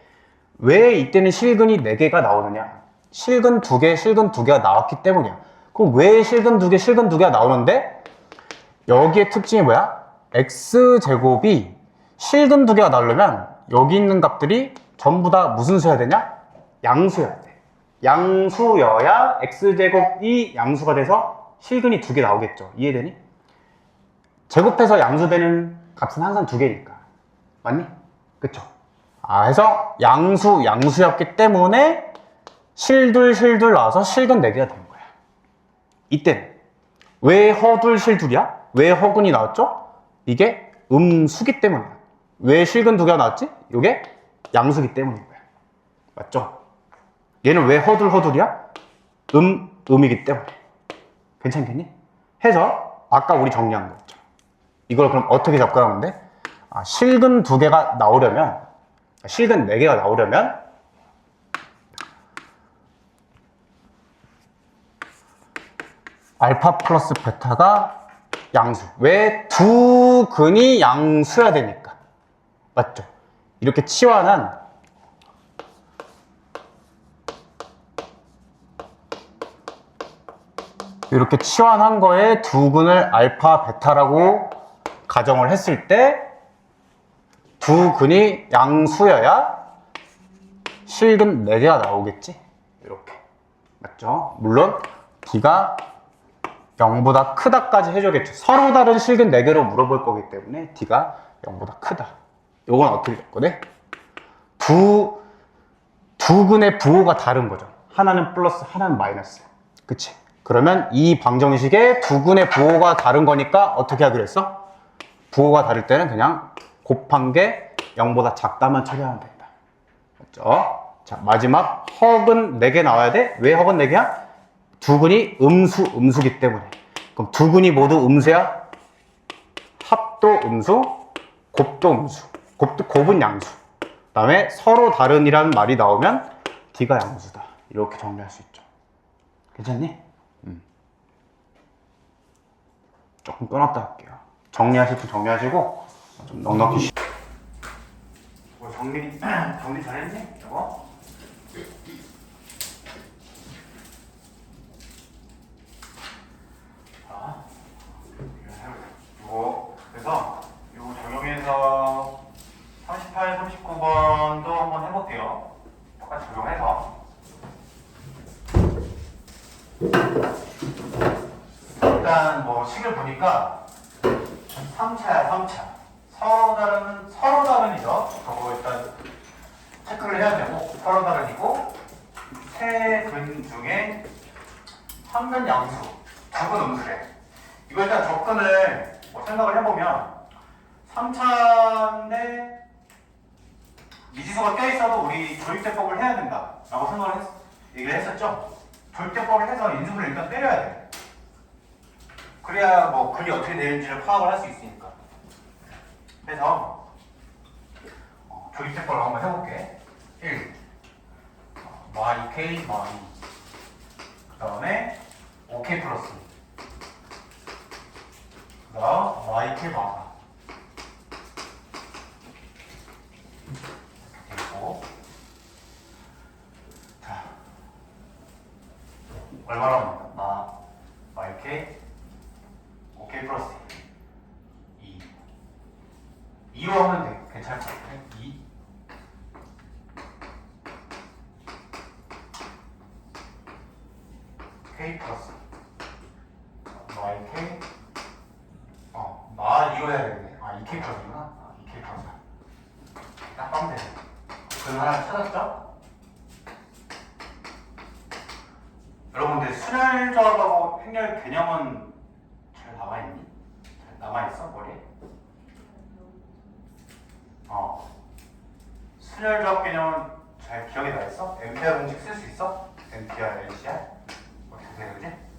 왜 이때는 실근이 4개가 나오느냐? 실근 2개, 실근 2개가 나왔기 때문이야. 그럼 왜 실근 2개, 실근 2개가 나오는데, 여기에 특징이 뭐야? x제곱이 실근 2개가 나오려면 여기 있는 값들이 전부 다 무슨 수여야 되냐? 양수여야 돼. 양수여야 x제곱이 양수가 돼서 실근이 2개 나오겠죠. 이해되니? 제곱해서 양수되는 값은 항상 2개니까. 맞니? 그쵸? 그래서 양수였기 때문에 실둘 나와서 실근 4개가 된 거야. 이때는 왜 허둘실둘이야? 왜 허근이 나왔죠? 이게 음수기 때문이야. 왜 실근 2개가 나왔지? 이게 양수기 때문인 거야. 맞죠? 얘는 왜 허둘이야? 음이기 때문에. 괜찮겠니? 해서 아까 우리 정리한 거 있죠. 이걸 그럼 어떻게 접근하면 돼? 실근 2개가 나오려면, 실근 4개가 나오려면 알파 플러스 베타가 양수. 왜? 두 근이 양수여야 되니까. 맞죠? 이렇게 치환한 거에 두 근을 알파, 베타라고 가정을 했을 때 두 근이 양수여야 실근 4개가 나오겠지? 이렇게. 맞죠? 물론 D가 0보다 크다까지 해줘야겠죠. 서로 다른 실근 4개로 물어볼 거기 때문에 D가 0보다 크다. 요건 어떻게 됐거든? 두 근의 부호가 다른 거죠. 하나는 플러스, 하나는 마이너스. 그치? 그러면 이 방정식에 두 근의 부호가 다른 거니까 어떻게 하기로 했어? 부호가 다를 때는 그냥 곱한 게 0보다 작다만 처리하면 된다. 맞죠? 자, 마지막 허근 4개 나와야 돼? 왜 허근 4개야? 두 근이 음수기 때문에. 그럼 두 근이 모두 음수야? 합도 음수, 곱도 음수. 곱은 양수. 그 다음에 서로 다른이라는 말이 나오면 D가 양수다. 이렇게 정리할 수 있죠. 괜찮니? 조금 끊었다 할게요. 정리하실 분 정리하시고 좀 넉넉히 뭐 정리 잘했니? 이거? 그래서 요 적용해서 38, 39번도 한번 해볼게요. 똑같이 적용해서 일단 뭐 식을 보니까 3차야 3차. 서로 다른이죠. 저거 일단 체크를 해야 되고 서로 다른이고 세 근 중에 한 근 양수, 두 근 음수래. 이거 일단 접근을 뭐 생각을 해보면 3차인데 미지수가 껴있어도 우리 조립제법을 해야 된다 라고 생각을 얘기를 했었죠. 조립제법을 해서 인수분을 일단 때려야 돼. 그래야 뭐 글이 어떻게 되는지를 파악을 할 수 있으니까. 그래서 조립제법을 한번 해볼게. 1 yk 마이 그 다음에 ok 플러스 그 다음 yk 마사 이렇게 되고, 자 얼마나 나옵니까? yk ok 플러스 2로 하면 돼. 괜찮을 것 같아. 2 k 플러스 yk 마 2로 해야 되겠네. 2k 플러스구나. 2k 플러스 딱 하면 되네. 그 하나 찾았죠? 여러분들 순혈조합하고 행렬 개념은 잘 남아있니? 잘 남아있어? 머리에? 순혈조합 개념은 잘 기억에 나있어? MPR 공식 쓸 수 있어? MPR, NCR? 어떻게 돼, 그지?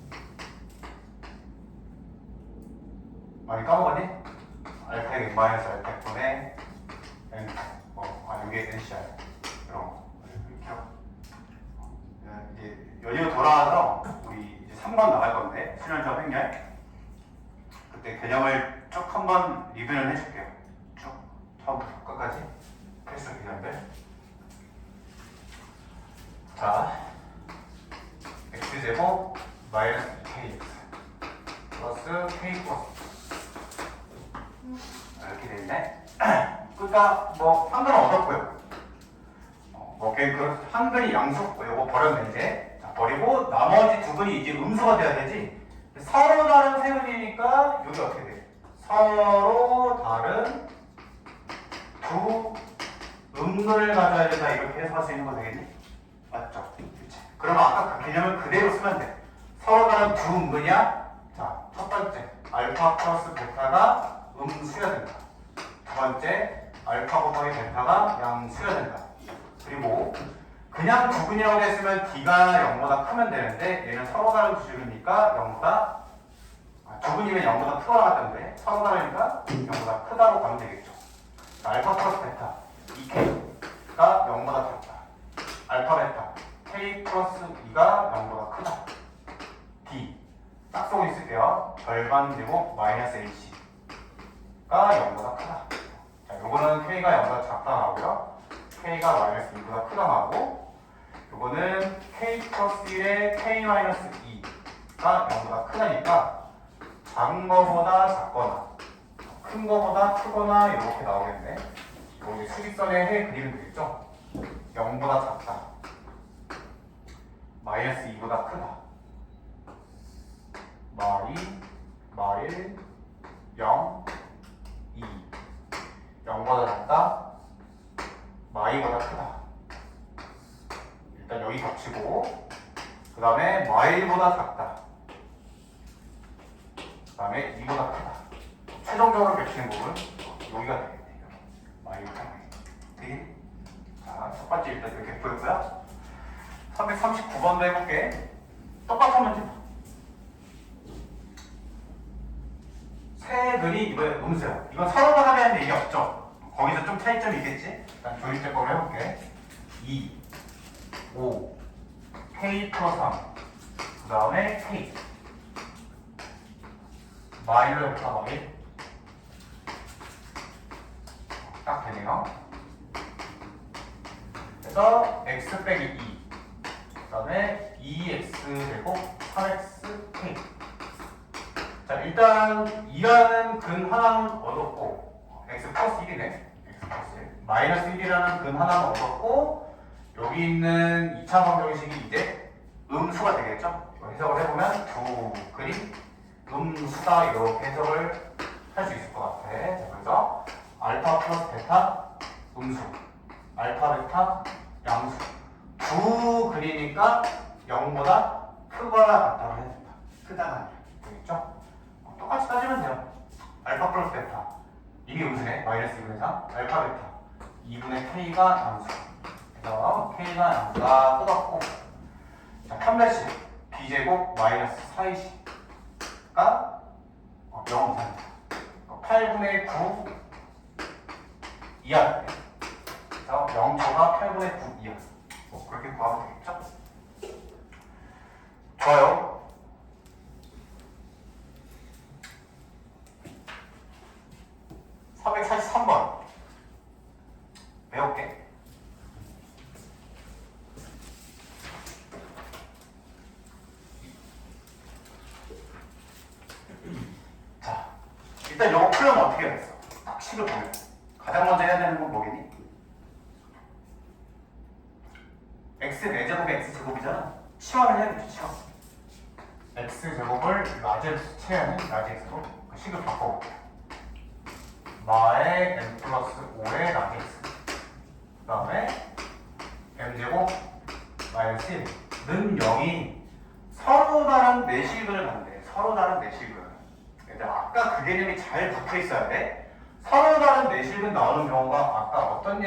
많이 까먹었니? 알텍 마이너스 알텍분의 이게 NCR 이런 거 이제 연이어 돌아와서 우리 이제 3번 나갈 건데 순혈조합 행렬 그때 개념을 쭉 한번 리뷰를 해줄게요. 쭉 처음부터 끝까지 필수 개념들. 자, x제곱 마이너스 kx 플러스 k 플러스 이렇게 되는데 그러니까 뭐 한근은 얻었고요. 그 한근이 양수, 요거 버렸네 이제. 자, 버리고 나머지 두 근이 이제 음수가 돼야 되지. 서로 다른 세 근이니까 여기 어떻게 돼? 서로 다른 두 음근을 가져야 된다 이렇게 해석할 수 있는 거 되겠니? 맞죠? 그치? 그러면 아까 그 개념을 그대로 쓰면 돼. 서로 다른 두 음근이야? 자, 첫 번째 알파 플러스 베타가 음수야 된다. 두 번째 알파 곱하기 베타가 양수야 된다. 그리고 그냥 두 근이라고 했으면 D가 0보다 크면 되는데 얘는 서로 다른 두 줄이니까 0보다 두 근이면 0보다 크다 나왔던데 서로 다르니까 0보다 크다로 가면 되겠죠. 알파 플러스 베타 2K가 0보다 작다. 알파 베타 K 플러스 2가 0보다 크다. D 딱 쓰고 있을게요. 절반 제곱 마이너스 AC가 0보다 크다. 자, 요거는 K가 0보다 작다 나오고요. K가 마이너스 2보다 크다 나오고 요거는 K 플러스 1에 K 마이너스 2가 0보다 크다니까 작은 거보다 작거나 큰 거보다 크거나 이렇게 나오겠네. 여기 수직선에 해 그리면 되겠죠? 0보다 작다. 마이너스 2보다 크다. 말1, 0, 2 0보다 작다. 마이보다 크다. 일단 여기 겹치고 그 다음에 마일보다 작다. 그 다음에 2보다 크다. 최종적으로 겹치는 부분 여기가 되겠네. 마일보다 되겠네. 자, 첫 번째 일단 이렇게 보였고요. 339번도 해볼게. 똑같은 문제. 세 글이 이번에 음수야. 이건 서로 다르다는 얘기 없죠? 거기서 좀 차이점이 있겠지? 일단 조일제 거로 해볼게. 2, 5, K 플러스 3. 그 다음에 K. 마일로 해볼까, 마일? 딱 되네요. 그래서 x 빼기 2. 그 다음에 2x 제곱 3xk. 자, 일단 2라는 근 하나는 얻었고 x 플러스 1이네. x 플러스 1. 마이너스 1이라는 근 하나는 얻었고 여기 있는 2차 방정식이 이제 음수가 되겠죠. 해석을 해보면 두 근이 음수다 이렇게 해석을 할 수 있을 것 같아. 자, 그래서 알파 플러스 베타 음수, 알파 베타 양수. 두 근이니까 0보다 크거나 같다고 해야 된다. 크다가 아니라. 되겠죠? 똑같이 따지면 돼요. 알파 플러스 베타 이미 음수네. 마이너스 2분의 3 알파 베타 2분의 K가 양수. 그래서 K가 양수가 똑같고 자, 3대씩 B제곱 마이너스 4C가 0 이상이다. 8분의 9 이하. 그래서 0초가 8분의 9 이하. 그렇게 구하면 되겠죠? 좋아요. (443번) 배울게. 자, 일단 이거 풀려면 어떻게 해야겠어? 딱 식을 보면 가장 먼저 해야 되는 건 뭐겠니? x 4제곱이 x제곱이잖아. 치환을 해야겠죠, 치환. x제곱을 라지엑스 치환은 라지엑스로 그 식을 바꿔볼게. 마의 m 플러스 5의 라지엑스. 그 다음에 m제곱 마이너스 1는 0이 서로 다른 내실근을 갖는데 서로 다른 내실근. 근데 아까 그 개념이 잘 박혀 있어야 돼. 서로 다른 내실근 나오는 경우가 아까 어떤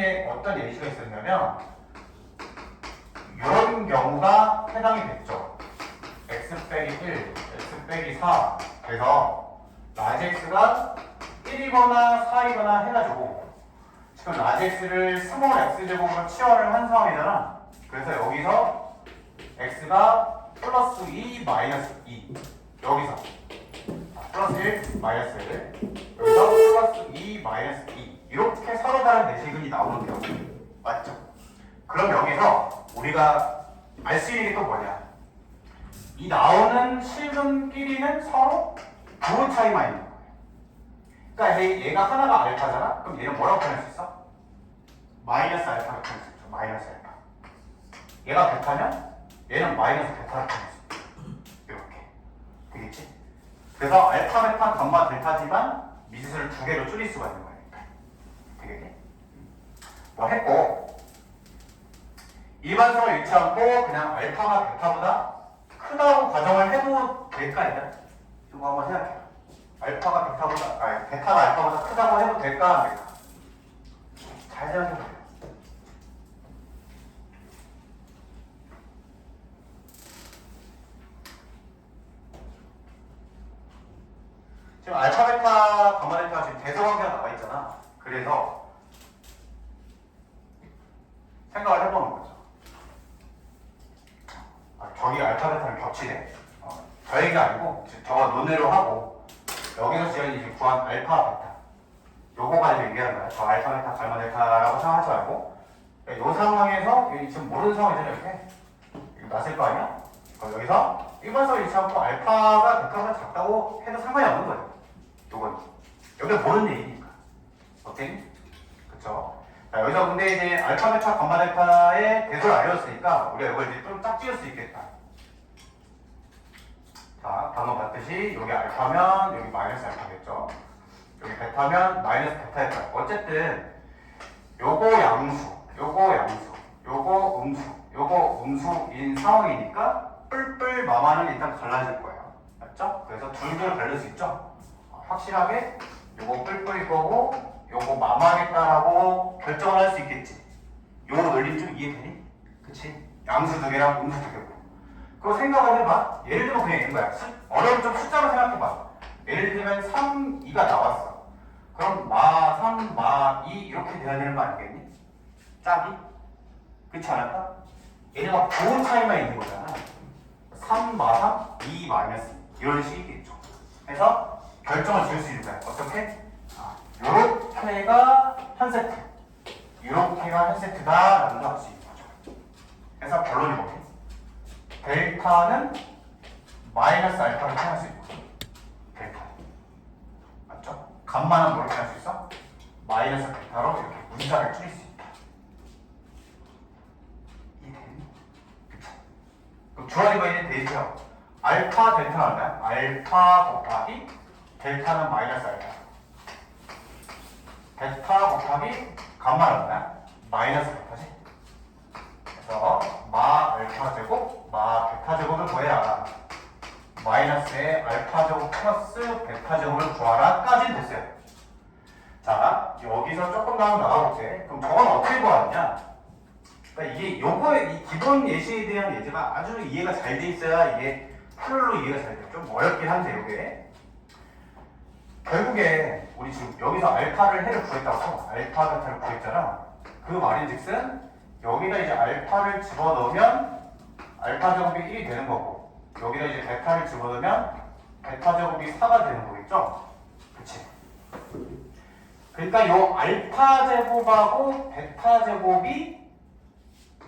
예시가 있었냐면 이런 경우가 해당이 됐죠. x 빼기 1, x 빼기 4 그래서 라지 x가 1이거나 4이거나 해가지고 지금 라지 x를 스몰 x제곱으로 치환을 한 상황이잖아. 그래서 여기서 x가 플러스 2, 마이너스 2 여기서 플러스 1, 마이너스 1 여기서 플러스 2, 마이너스 2 이렇게 서로 다른 내실근이 나오는 경우 맞죠? 그럼 여기서 우리가 알 수 있는 게 또 뭐냐? 이 나오는 실근끼리는 서로 부호 차이만 있는 거예요. 그러니까 얘가 하나가 알파잖아? 그럼 얘는 뭐라고 표현할 수 있어? 마이너스 알파를 표현할 수 있죠. 마이너스 알파. 얘가 베타면 얘는 마이너스 베타를 표현할 수 있죠. 이렇게. 되겠지? 그래서 알파, 베타, 감마, 델타지만 미지수를 두 개로 줄일 수가 있는 거니까. 되겠니? 뭐 했고, 일반성을 잃지 않고 그냥 알파가 베타보다 크다고 가정을 해도 될까, 얘들? 이거 한번 생각해. 알파가 베타보다, 아니, 베타가 알파보다 크다고 해도 될까, 안 될까? 잘 생각해보세요. 지금 알파, 베타, 감마, 델타가 지금 대성관계가 나와 있잖아. 그래서 생각을 해보는 거죠. 저기 알파, 베타랑 겹치네. 저 얘기가 아니고 저거 논외로 하고 여기서 지금 이제 구한 알파, 베타 요거 가지고 얘기하는 거야. 저 알파, 베타, 감마, 델타라고 생각하지 말고 이 상황에서 지금 모르는 상황이잖아요. 이렇게 이거 났을 거 아니야? 그럼 여기서 일반성을 잃지 않고 알파가 베타보다 작다고 해도 상관이 없는 거예요. 요건 여기가 모르는 얘기니까. 어때니? 그쵸? 자, 여기서 근데 이제 알파, 베타, 감마, 델타의 대소를 알려줬으니까 우리가 이걸 이제 좀 딱 지을 수 있겠다. 자, 단어 봤듯이 여기 알파면 여기 마이너스 알파겠죠. 여기 베타면 마이너스 베타일 거야. 어쨌든 요거 양수, 요거 양수, 요거 음수, 요거 음수인 상황이니까 뿔뿔 마마는 일단 갈라질 거예요. 맞죠? 그래서 둘둘 갈릴 수 있죠. 확실하게 요거 뿔뿔일 거고 요거 마마겠다라고 결정을 할 수 있겠지. 요 논리 좀 이해되니? 그치? 양수 두 개랑 음수 두 개고. 그거 생각을 해봐. 예를 들면 그냥 있는 거야. 어려운 좀 숫자로 생각해봐. 예를 들면 3, 2가 나왔어. 그럼 마 3, 마 2 이렇게 돼야 되는 거 아니겠니? 짝이? 그렇지 않을까? 얘네가 부호 차이만 있는 거잖아. 3, 마 3, 2, 마이너스 2 이런 식이겠죠. 그래서 결정을 지을 수 있는 거야. 어떻게? 요렇게가 한 세트, 요렇게가 한 세트다라는 걸 알 수 있는 거죠. 그래서 결론이 뭐지? 델타는 마이너스 알파를 표현할 수 있고 델타 맞죠? 감마는 뭘 표현할 수 있어? 마이너스 델타로 이렇게 문자를 줄일 수 있다. 이해되니? 그쵸? 그럼 주어지고 있는 데이터 알파 델타는 얼마야? 알파 곱하기 델타는 마이너스 알파 베타 곱하기 감마는 얼마야? 마이너스 베타지? 그래서 마 알파 제곱, 마 베타 제곱을 구해라. 마이너스의 알파 제곱 플러스 베타 제곱을 구하라까지는 됐어요. 자, 여기서 조금 더 나가볼게. 그럼 저건 어떻게 구하느냐? 그러니까 이게 요거의 이 기본 예시에 대한 예제가 아주 이해가 잘 돼 있어야 이게 풀로 이해가 잘 돼. 좀 어렵긴 한데 요게 결국에 우리 지금 여기서 알파를 해를 구했다고 알파 베타를 구했잖아. 그 말인즉슨 여기다 이제 알파를 집어넣으면 알파 제곱이 1이 되는 거고 여기다 이제 베타를 집어넣으면 베타 제곱이 4가 되는 거겠죠? 그치? 그러니까 요 알파 제곱하고 베타 제곱이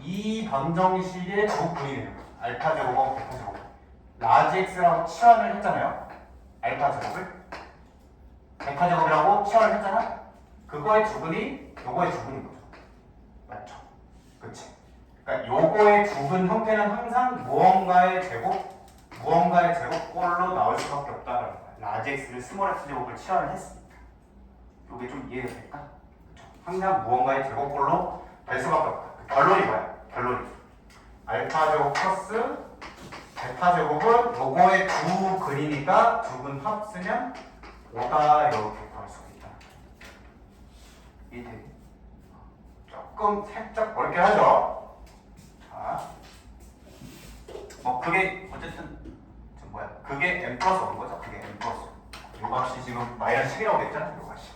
이 방정식의 조분이에요. 알파 제곱하고 베타 제곱. 라지 x라고 치환을 했잖아요. 알파 제곱을. 베타 제곱이라고 치환을 했잖아. 그거의 주분이 요거의 주분인 거죠. 맞죠? 그치? 그러니까 요거의 주분 형태는 항상 무언가의 제곱꼴로 나올 수밖에 없다라는 거야. 라지 x를 스몰 x 제곱을 치환을 했으니까. 요게 좀 이해가 될까? 그쵸? 항상 무언가의 제곱꼴로 될 수밖에 없다. 결론이 뭐야? 결론이. 알파 제곱 플러스 베타 제곱은 요거의 두 근이니까 두 근 합쓰면 5가 이렇게 구할 수가 있다. 이해되니? 조금 살짝 어렵게 하죠. 자, 뭐 그게 어쨌든 뭐야? 그게 n 플러스 5인 거죠? 그게 n 플러스 5. 요 값이 지금 마이너스 10이라고 됐잖아. 요 값이.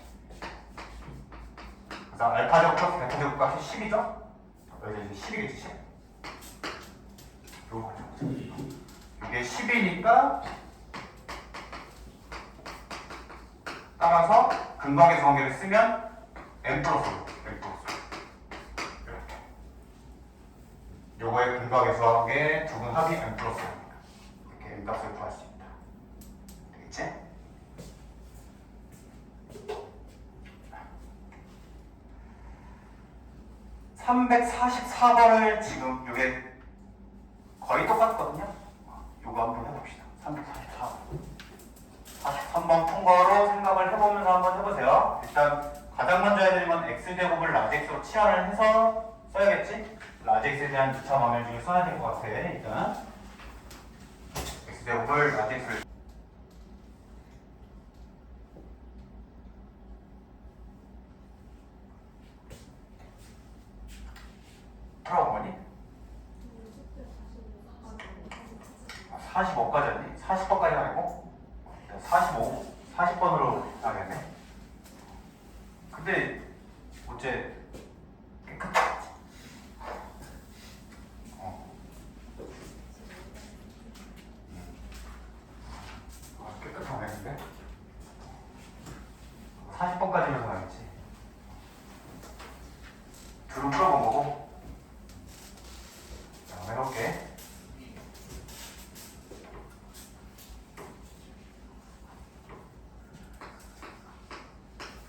그래서 알파 제곱 플러스 베타 제곱 값이 10이죠? 여기 이제 10이겠지. 10. 요 값이 이게 10이니까 따라서 근각의 관계를 쓰면 n 플러스 5. n 플러스 5. 이렇게. 요거의 근각의 수학의 두 근 합이 n 플러스 5입니다. 이렇게 n 값을 구할 수 있다. 되겠지? 344번을 지금 이게 거의 똑같거든요. 이거 한번 해봅시다. 344번. 43번 통과로 생각을 해보면서 한번 해보세요. 일단 가장 먼저 해야 되는 건 x제곱을 라지엑스로 치환을 해서 써야겠지? 라지엑스에 대한 2차 방정식을 써야 될 것 같아. 일단 x제곱을 라지엑스를 풀어보니? 45까지 아니? 40번까지 아니고? 40번으로 하겠네. 근데 어째 깨끗하지? 깨끗하네 근데? 40번까지만 가야겠지. 둘은 풀어본 거고. 자, 해볼게.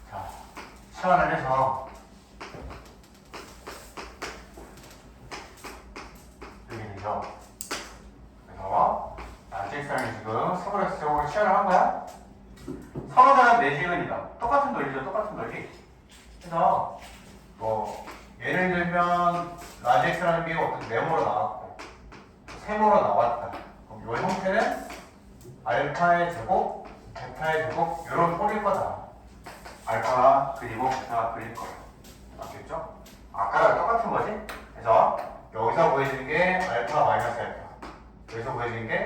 자, 치환을 해서 여기 되죠. 그래서 라지엑스랑 지금 서로 x제곱을 치환을 한 거야. 서로 다른 내지근이다. 똑같은 논리죠, 똑같은 논리. 그래서 뭐 예를 들면 라지엑스라는 게 어떤 네모로 나왔고 세모로 나왔다. 그럼 이 형태는 알파의 제곱, 베타의 제곱 이런 꼴일 거다. 알파가 그리고 베타가 그릴 거예요. 맞겠죠? 아까랑 똑같은 거지? 그래서 여기서 보여지는 게 알파 마이너스 알파, 여기서 보여지는 게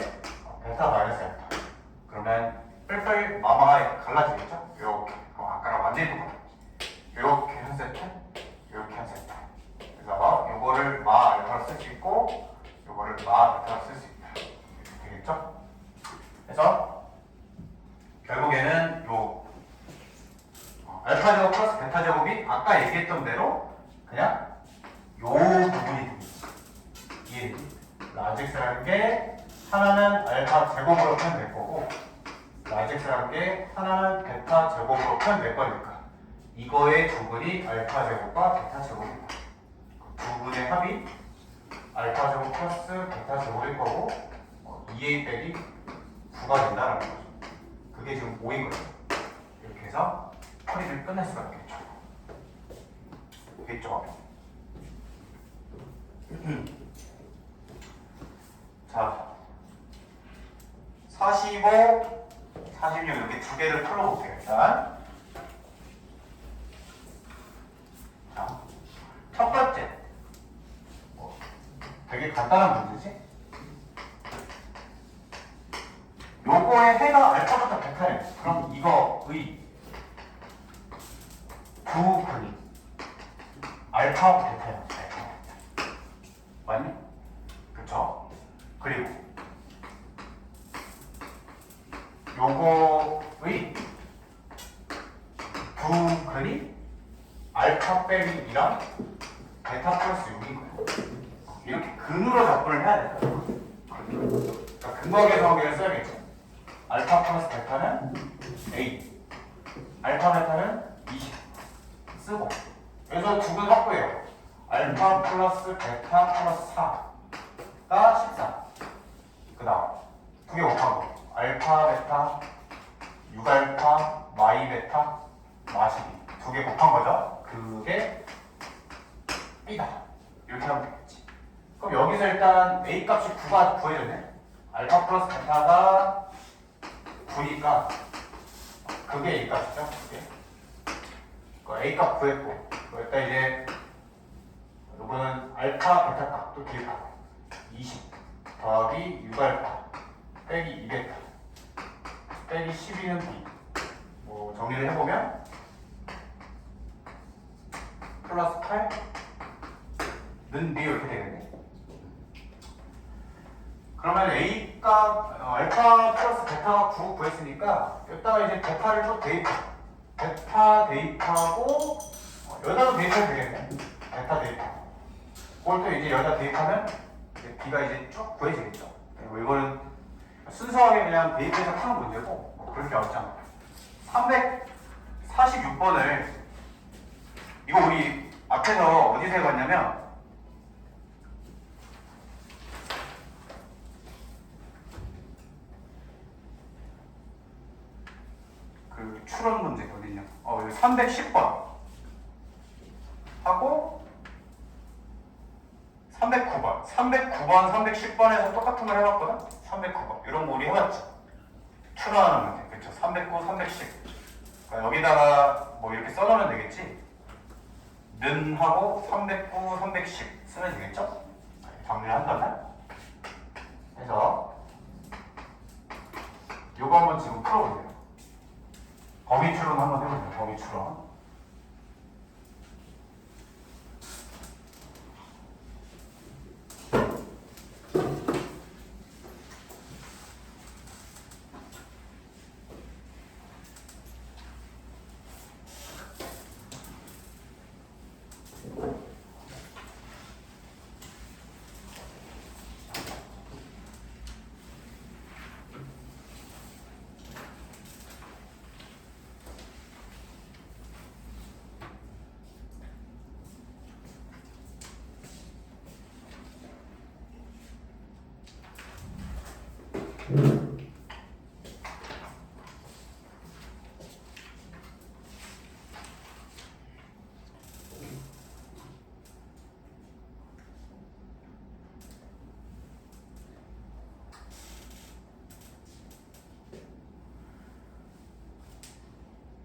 베타 마이너스 알파. 그러면 뿔뿔 마마가 갈라지겠죠? 이렇게. 그럼 아까랑 완전히 똑같아. 이렇게 한 세트, 이렇게 한 세트. 그래서 요거를 마 알파로 쓸 수 있고 요거를 마 베타로 쓸 수 있다. 이렇게 되겠죠? 그래서 결국에는 요 알파 제곱 플러스 베타 제곱이 아까 얘기했던 대로 그냥 요 부분이 됩니다. 이해되지? 라지엑스라는 게 하나는 알파 제곱으로 표현될 거고 라지엑스라는 게 하나는 베타 제곱으로 표현될 거니까 이거의 두 분이 알파 제곱과 베타 제곱입니다. 두 분의 합이 알파 제곱 플러스 베타 제곱일 거고 2a 빼기 9가 된다는 거죠. 그게 지금 5인 거예요. 이렇게 해서 풀이를 끝낼 수가 있겠죠. 되겠죠? 자, 45, 46 이렇게 두 개를 풀어볼게요. 일단 자, 첫 번째 되게 간단한 문제지? 요거의 해가 알파부터 베타예요. 그럼 이거의 두 근이 알파 베타예요. 맞니? 그쵸? 그리고 요거의 두 근이 알파 빼기 2랑 베타 플러스 6인 거예요. 이렇게 근으로 접근을 해야 돼요. 그러니까 근거계 성계를 써야겠죠. 알파 플러스 베타는 A, 알파 베타는 20 쓰고 그래서 두 근 확보해요. 알파 플러스 베타 플러스 4가 14. 그 다음 두 개 곱한 거 알파 베타 6알파 마이 베타 마12 두 개 곱한 거죠. 그게 B다. 이렇게 하면 되겠지. 그럼 여기서 일단 A 값이 9가 구해졌네. 알파 플러스 베타가 9니까 그게 A 값이죠. 그게. A 값 구했고 여기다 이제 요거는 알파 베타 값도 기억하고 20 더하기 6알파 빼기 2베타 빼기 12는 B 뭐 정리를 해보면 플러스 8는 B 이렇게 되겠네. 그러면 A 값 알파 플러스 베타가 9 구했으니까 여기다가 이제 베타를 또 대입해. 베타 대입하고 여기다도 대입해도 되겠네. 베타 대입하고 그걸 또 이제 여기다 대입하면 이제 B가 이제 쭉 구해지겠죠. 그리고 이거는 순수하게 그냥 대입해서 푸는 문제고 뭐 그럴 게 없잖아. 346번을 이거 우리 앞에서 어디서 해봤냐면 그 추론 문제 어디냐? 여기 310번 하고 309번, 310번에서 똑같은 걸 해봤거든? 309번 이런 거 우리 해봤지? 추론하는 문제, 그쵸? 309, 310 그러니까 여기다가 뭐 이렇게 써놓으면 되겠지? 는 하고 309, 310 쓰면 되겠죠? 정리를 한다면 그래서 요거 한번 지금 풀어보세요. 범위 추론 한번 해보세요. 범위 추론.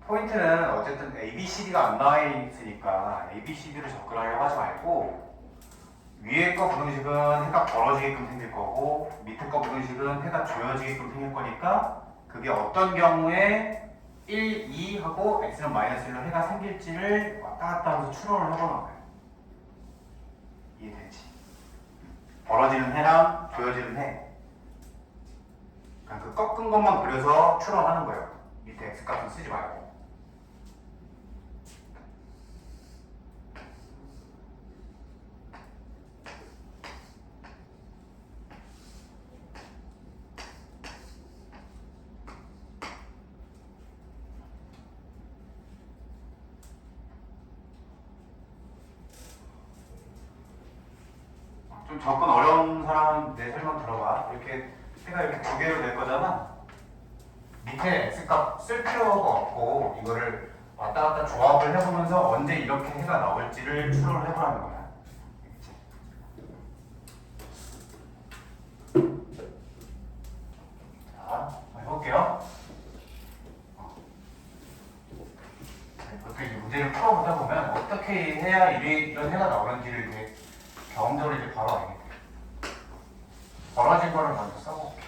포인트는 어쨌든 ABCD가 안 나와 있으니까 ABCD를 접근하려고 하지 말고 위에 거 부등식은 해가 벌어지게끔 생길 거고 밑에 거 부등식은 해가 조여지게끔 생길 거니까 그게 어떤 경우에 1, 2 하고 x는 마이너스 1로 해가 생길지를 왔다 갔다 하면서 추론을 해보는 거예요. 이해되지? 벌어지는 해랑 조여지는 해 그냥 그 꺾은 것만 그려서 추론하는 거예요. 밑에 x값은 쓰지 말고. 좀 접근 어려운 사람은 내 설명 들어봐. 이렇게 해가 이렇게 두 개로 될 거잖아. 밑에 x값 쓸 필요가 없고 이거를 왔다 갔다 조합을 해보면서 언제 이렇게 해가 나올지를 추론을 해보라는 거야. 자, 해볼게요. 어떻게 문제를 풀어보다 보면 어떻게 해야 이런 해가 나오는지를 이제 경험적으로 이제 바로 알게 돼요. 벌어진 거를 먼저 써볼게요.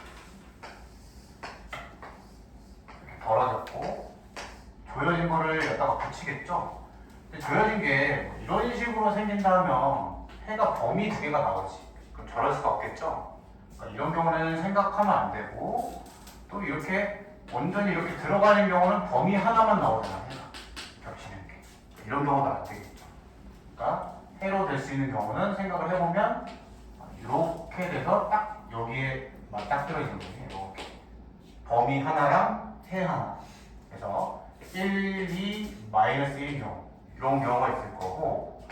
이렇게 벌어졌고 조여진 거를 여기다가 붙이겠죠? 근데 조여진 게 이런 식으로 생긴다면 해가 범위 두 개가 나오지. 그럼 저럴 수가 없겠죠? 그러니까 이런 경우는 생각하면 안 되고 또 이렇게 완전히 이렇게 들어가는 경우는 범위 하나만 나오잖아. 해가 겹치는 게. 이런 경우도 안 되겠죠. 그러니까 해로 될 수 있는 경우는 생각을 해보면 이렇게 돼서 딱 여기에 맞닥뜨려지는 거예요. 이렇게 범위 하나랑 해 하나. 그래서 1, 2, 마이너스 1인 경우 이런 경우가 있을 거고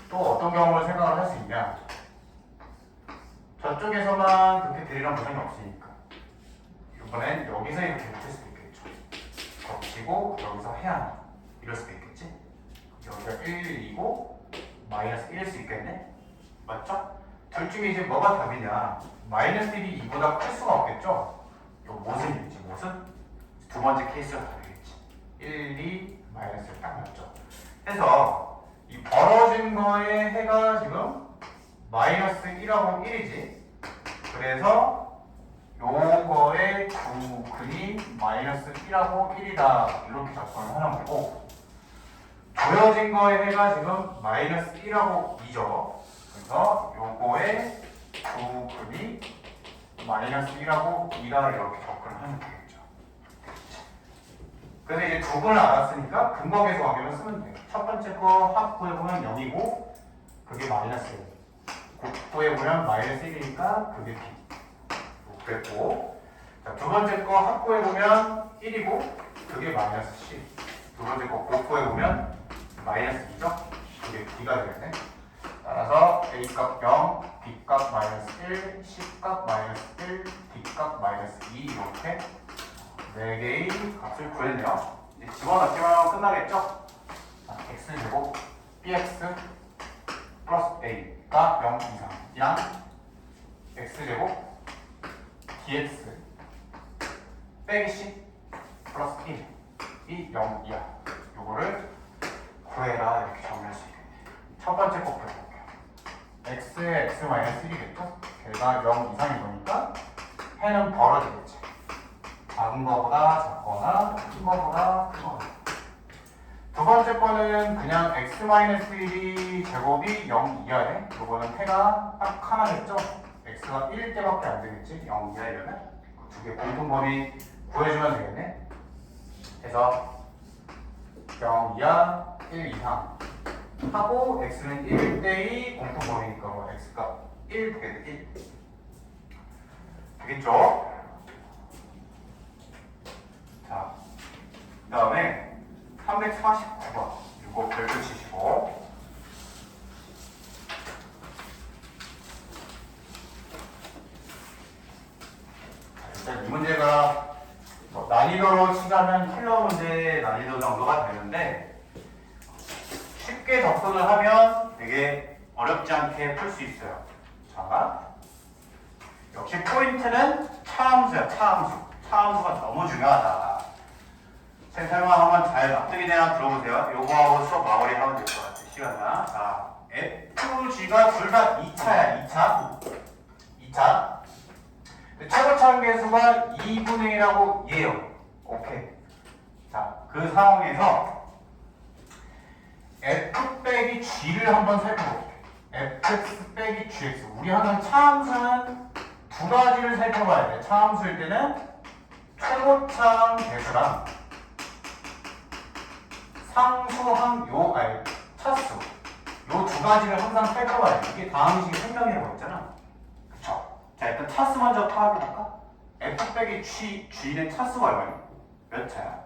또 어떤 경우를 생각을 할 수 있냐 저쪽에서만 그렇게 들이란 보장이 없으니까 이번엔 여기서 이렇게 붙일 수도 있겠죠. 겹치고 여기서 해 하나 이럴 수도 있겠지. 여기가 1, 2고 마이너스 1일 수 있겠네? 맞죠? 둘 중에 이제 뭐가 답이냐? 마이너스 1이 2보다 클 수가 없겠죠? 요 무슨 일이지? 무슨? 두 번째 케이스가 다르겠지. 1, 2, 마이너스 1 딱 맞죠? 그래서 이 벌어진 거의 해가 지금 마이너스 1하고 1이지. 그래서 요거의 구근이 마이너스 1하고 1이다. 이렇게 접근을 하는 거고 조여진 거의 해가 지금 마이너스 1하고 2죠. 그래서 요거의 구근이 마이너스 1하고 2다 이렇게 접근을 하면 되겠죠. 그래서 이제 두 분을 알았으니까 근거계수 관계만 쓰면 돼요. 첫 번째 거 합구에 보면 0이고 그게 마이너스 1. 곱구에 보면 마이너스 1이니까 그게 B. 그랬고 자, 두 번째 거 합구에 보면 1이고 그게 마이너스 10. 두 번째 거 곱구에 보면 마이너스 2죠? 이게 B가 되겠네. 따라서 A값 0, B값 마이너스 1, C값 마이너스 1, D값 마이너스 2 이렇게 4개의 값을 구했네요. 이제 집어넣기만 끝나겠죠? 자, X제곱 BX 플러스 A가 0 이상 이랑 X제곱 DX 빼기 C 플러스 1이 0 이하 요거를 구해라 이렇게 정리할 수 있겠네. 첫 번째 거 풀어볼게요. X의 X 마이너스 1이겠죠? 걔가 0 이상인 거니까 해는 벌어지겠지. 작은 거보다 작거나 큰 거보다 큰 거다. 두 번째 거는 그냥 x-1이 제곱이 0 이하네. 요거는 해가 딱 하나겠죠? x가 1일 때밖에 안 되겠지? 0 이하이려면 두 개 공통범위 구해주면 되겠네. 그래서 0 이하 1 이상 하고 x는 1일 때의 공통범위니까 뭐 x가 1 되겠네. 1 되겠죠? 자, 그 다음에 349번 이거 별표 치시고 일단 이 문제가 뭐 난이도로 치자면 킬러 문제 난이도 정도가 되는데 쉽게 접근을 하면 되게 어렵지 않게 풀 수 있어요. 자, 역시 포인트는 차함수야. 차함수가 너무 중요하다. 제 설명하면 잘 납득이 되나 들어보세요. 요거하고 수업 마무리하면 될 것 같아요. 시간이나. 자, FG가 둘 다 2차야. 2차. 최고차항 계수가 2분의 1하고 얘요. 오케이. 자, 그 상황에서 F 빼기 G를 한번 살펴볼게요. fx 빼기 gx. 우리 하는 차함수는 두 가지를 살펴봐야 돼. 차함수일 때는 최고차항 계수랑 상수항 차수 요 두 가지를 항상 살펴봐야 돼. 이게 다항식의 생명이라고 했잖아. 그쵸? 자, 일단 차수 먼저 파악해볼까? f 빼기 g는 차수가 얼마니? 몇 차야?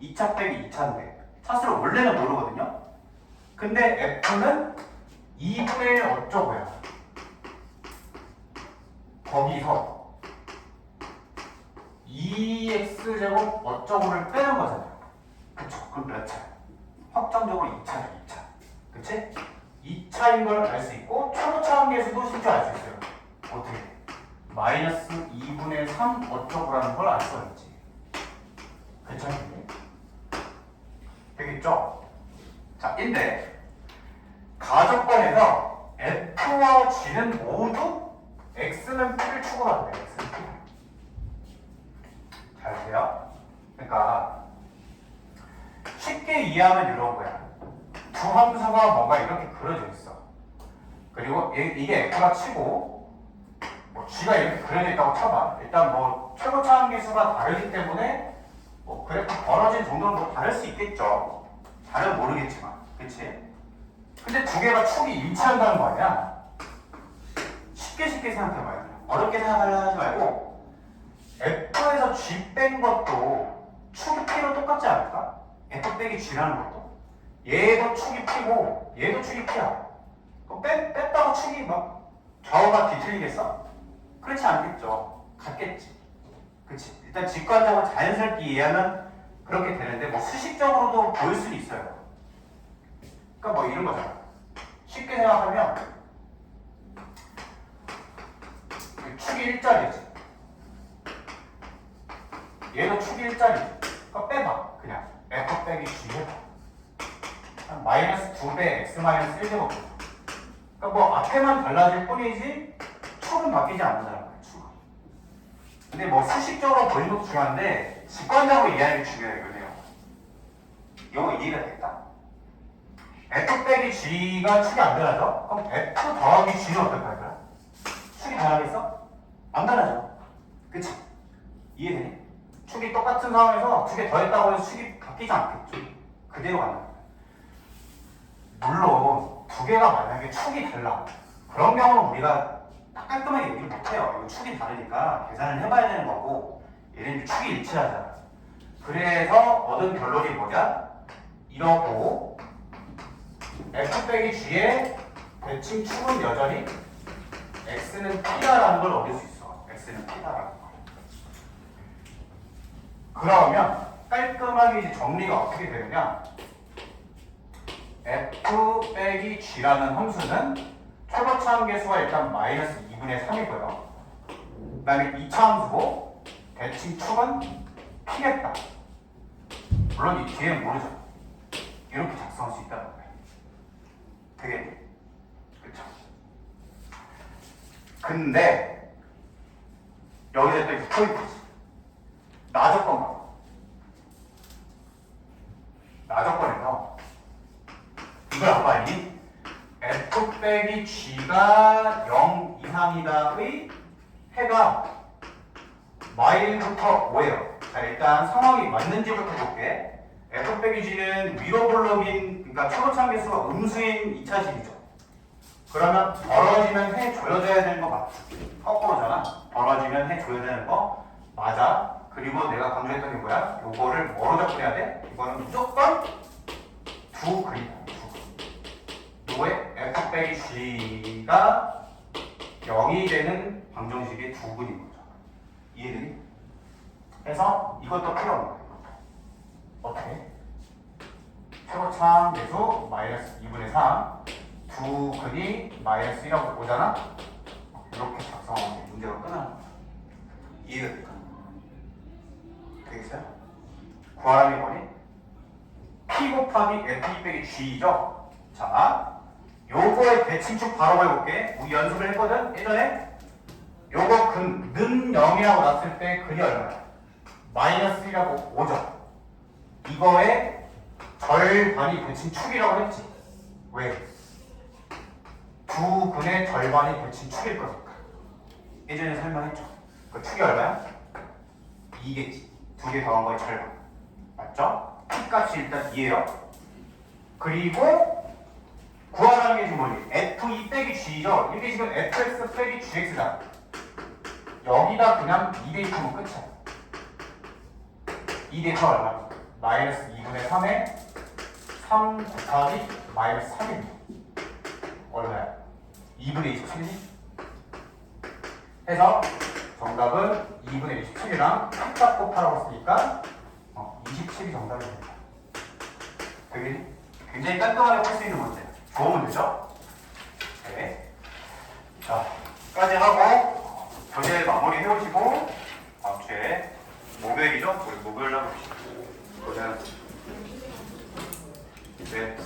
2차 빼기 2차인데 차수를 원래는 모르거든요? 근데 f는 2분의 1 어쩌고야. 거기서 2x제곱 어쩌고를 빼는 거잖아요. 그쵸? 그럼 몇 차야? 확정적으로 2차죠. 2차. 그치? 2차인 걸 알 수 있고 최고차항 계수도 실제 알 수 있어요. 어떻게? 마이너스 2분의 3 어쩌고라는 걸 알 수가 있지. 괜찮겠니? 되겠죠? 자, 인데 가정권에서 F와 G는 모두 X는 P를 추구한대. X는 P. 잘 보세요. 그러니까 쉽게 이해하면 이런 거야. 두 함수가 뭔가 이렇게 그려져 있어. 그리고 이게 F가 치고 뭐 G가 이렇게 그려져 있다고 쳐봐. 일단 뭐 최고차항 계수가 다르기 때문에 뭐 그래프 벌어진 정도는 뭐 다를 수 있겠죠. 잘은 모르겠지만. 그치? 근데 두 개가 축이 일치한다는 거 아니야? 쉽게 생각해봐요. 어렵게 생각하려 하지 말고 F에서 G 뺀 것도 축이 P로 똑같지 않을까? F 빼기 G라는 것도 얘도 축이 P고 얘도 축이 P야. 뺐다고 축이 막 좌우가 뒤틀리겠어? 그렇지 않겠죠. 같겠지. 그치? 일단 직관적으로 자연스럽게 이해하면 그렇게 되는데 뭐 수식적으로도 보일 수는 있어요. 그러니까 뭐 이런 거잖아. 쉽게 생각하면 축이 일자리지. 얘도 축이 일자리지. 그러니까 빼봐. 그냥 F 빼기 G 해봐. 마이너스 2배 X 마이너스 1제곱. 그러니까 뭐 앞에만 달라질 뿐이지 축은 바뀌지 않는다는 거야. 축은. 근데 뭐 수식적으로 보이는 것도 중요한데 직관적으로 이해하는 게 중요해요. 이거 이해가 됐다. F 빼기 G가 축이 안 변하죠? 그럼 F 더하기 G는 어떻게 할 거야? 축이 변하겠어? 안 변하죠? 그치? 이해되니? 축이 똑같은 상황에서 두 개 더했다고 해서 축이 바뀌지 않겠죠? 그대로 간다. 물론 두 개가 만약에 축이 달라. 그런 경우는 우리가 딱 깔끔하게 얘기를 못해요. 이거 축이 다르니까 계산을 해봐야 되는 거고 얘는 축이 일치하잖아. 그래서 얻은 결론이 뭐냐? 이러고 f 빼기 g의 대칭 축은 여전히 x는 p다라는 걸 얻을 수 있어. x는 p다라는 걸. 그러면 깔끔하게 이제 정리가 어떻게 되느냐? f 빼기 g라는 함수는 최고차함 계수가 일단 마이너스 2분의 3이고요. 그 다음에 2차 함수고 대칭 축은 p겠다. 물론 이 뒤에는 모르죠. 이렇게 작성할 수 있다는 거예요. 되겠니? 그쵸? 근데 여기서 또 포인트지. 나 조건 봐. 나 조건에서 이걸 아까 이 f 빼기 g가 0 이상이다의 해가 마일부터 5예요. 자, 일단 상황이 맞는지부터 볼게. f 빼기 g는 위로 볼륨인, 그러니까 최고차함 계수가 음수인 2차식이죠. 그러면 벌어지면 해줘야 되는 거 맞지? 거꾸로잖아. 벌어지면 해줘야 되는 거 맞아. 그리고 내가 강조했던 게 뭐야? 요거를 뭐로 접근해야 돼? 이거는 무조건 두 그림이야. 요거에 f 빼기 g가 0이 되는 방정식의 두 근인 거죠. 이해되니? 그래서 이것도 필요 없는 거예요. 어떻게? 최고차함 계수 마이너스 2분의 3 두 근이 마이너스 1하고 오잖아? 이렇게 작성하면 돼. 문제가 끝나는 거야. 이해가 될까? 되겠어요? 구하라는 게 뭐니? P 곱하기 F 빼기 G죠? 자, 요거의 대칭축 바로 해볼게. 우리 연습을 했거든? 예전에? 요거 는 0이라고 놨을 때 근이 얼마야? 마이너스 1하고 5죠? 이거의 절반이 대칭축이라고 했지? 왜? 두 근의 절반이 대칭축일 거니까. 예전에 설명했죠? 그 축이 얼마야? 2겠지. 두 개 더한 거의 절반. 맞죠? P 값이 일단 2예요. 그리고 구하라는 게 지금 뭐니? F2 빼기 G죠? 이게 지금 FX 빼기 GX다. 여기다 그냥 2대입하면 끝이야. 2대입하 얼마? 마이너스 2분의 3에 3 곱하기 마이너스 3입니다. 얼마야? 2분의 27이니? 해서 정답은 2분의 27이랑 P값 곱하라고 했으니까 27이 정답이 됩니다. 되겠니? 굉장히 깔끔하게 할 수 있는 문제. 좋은 문제죠? 네. 자, 까지 하고 교재 마무리 해오시고 다음 주에 목요일이죠? 우리 목요일 날 봅시다. 고생하셨습니다. 네.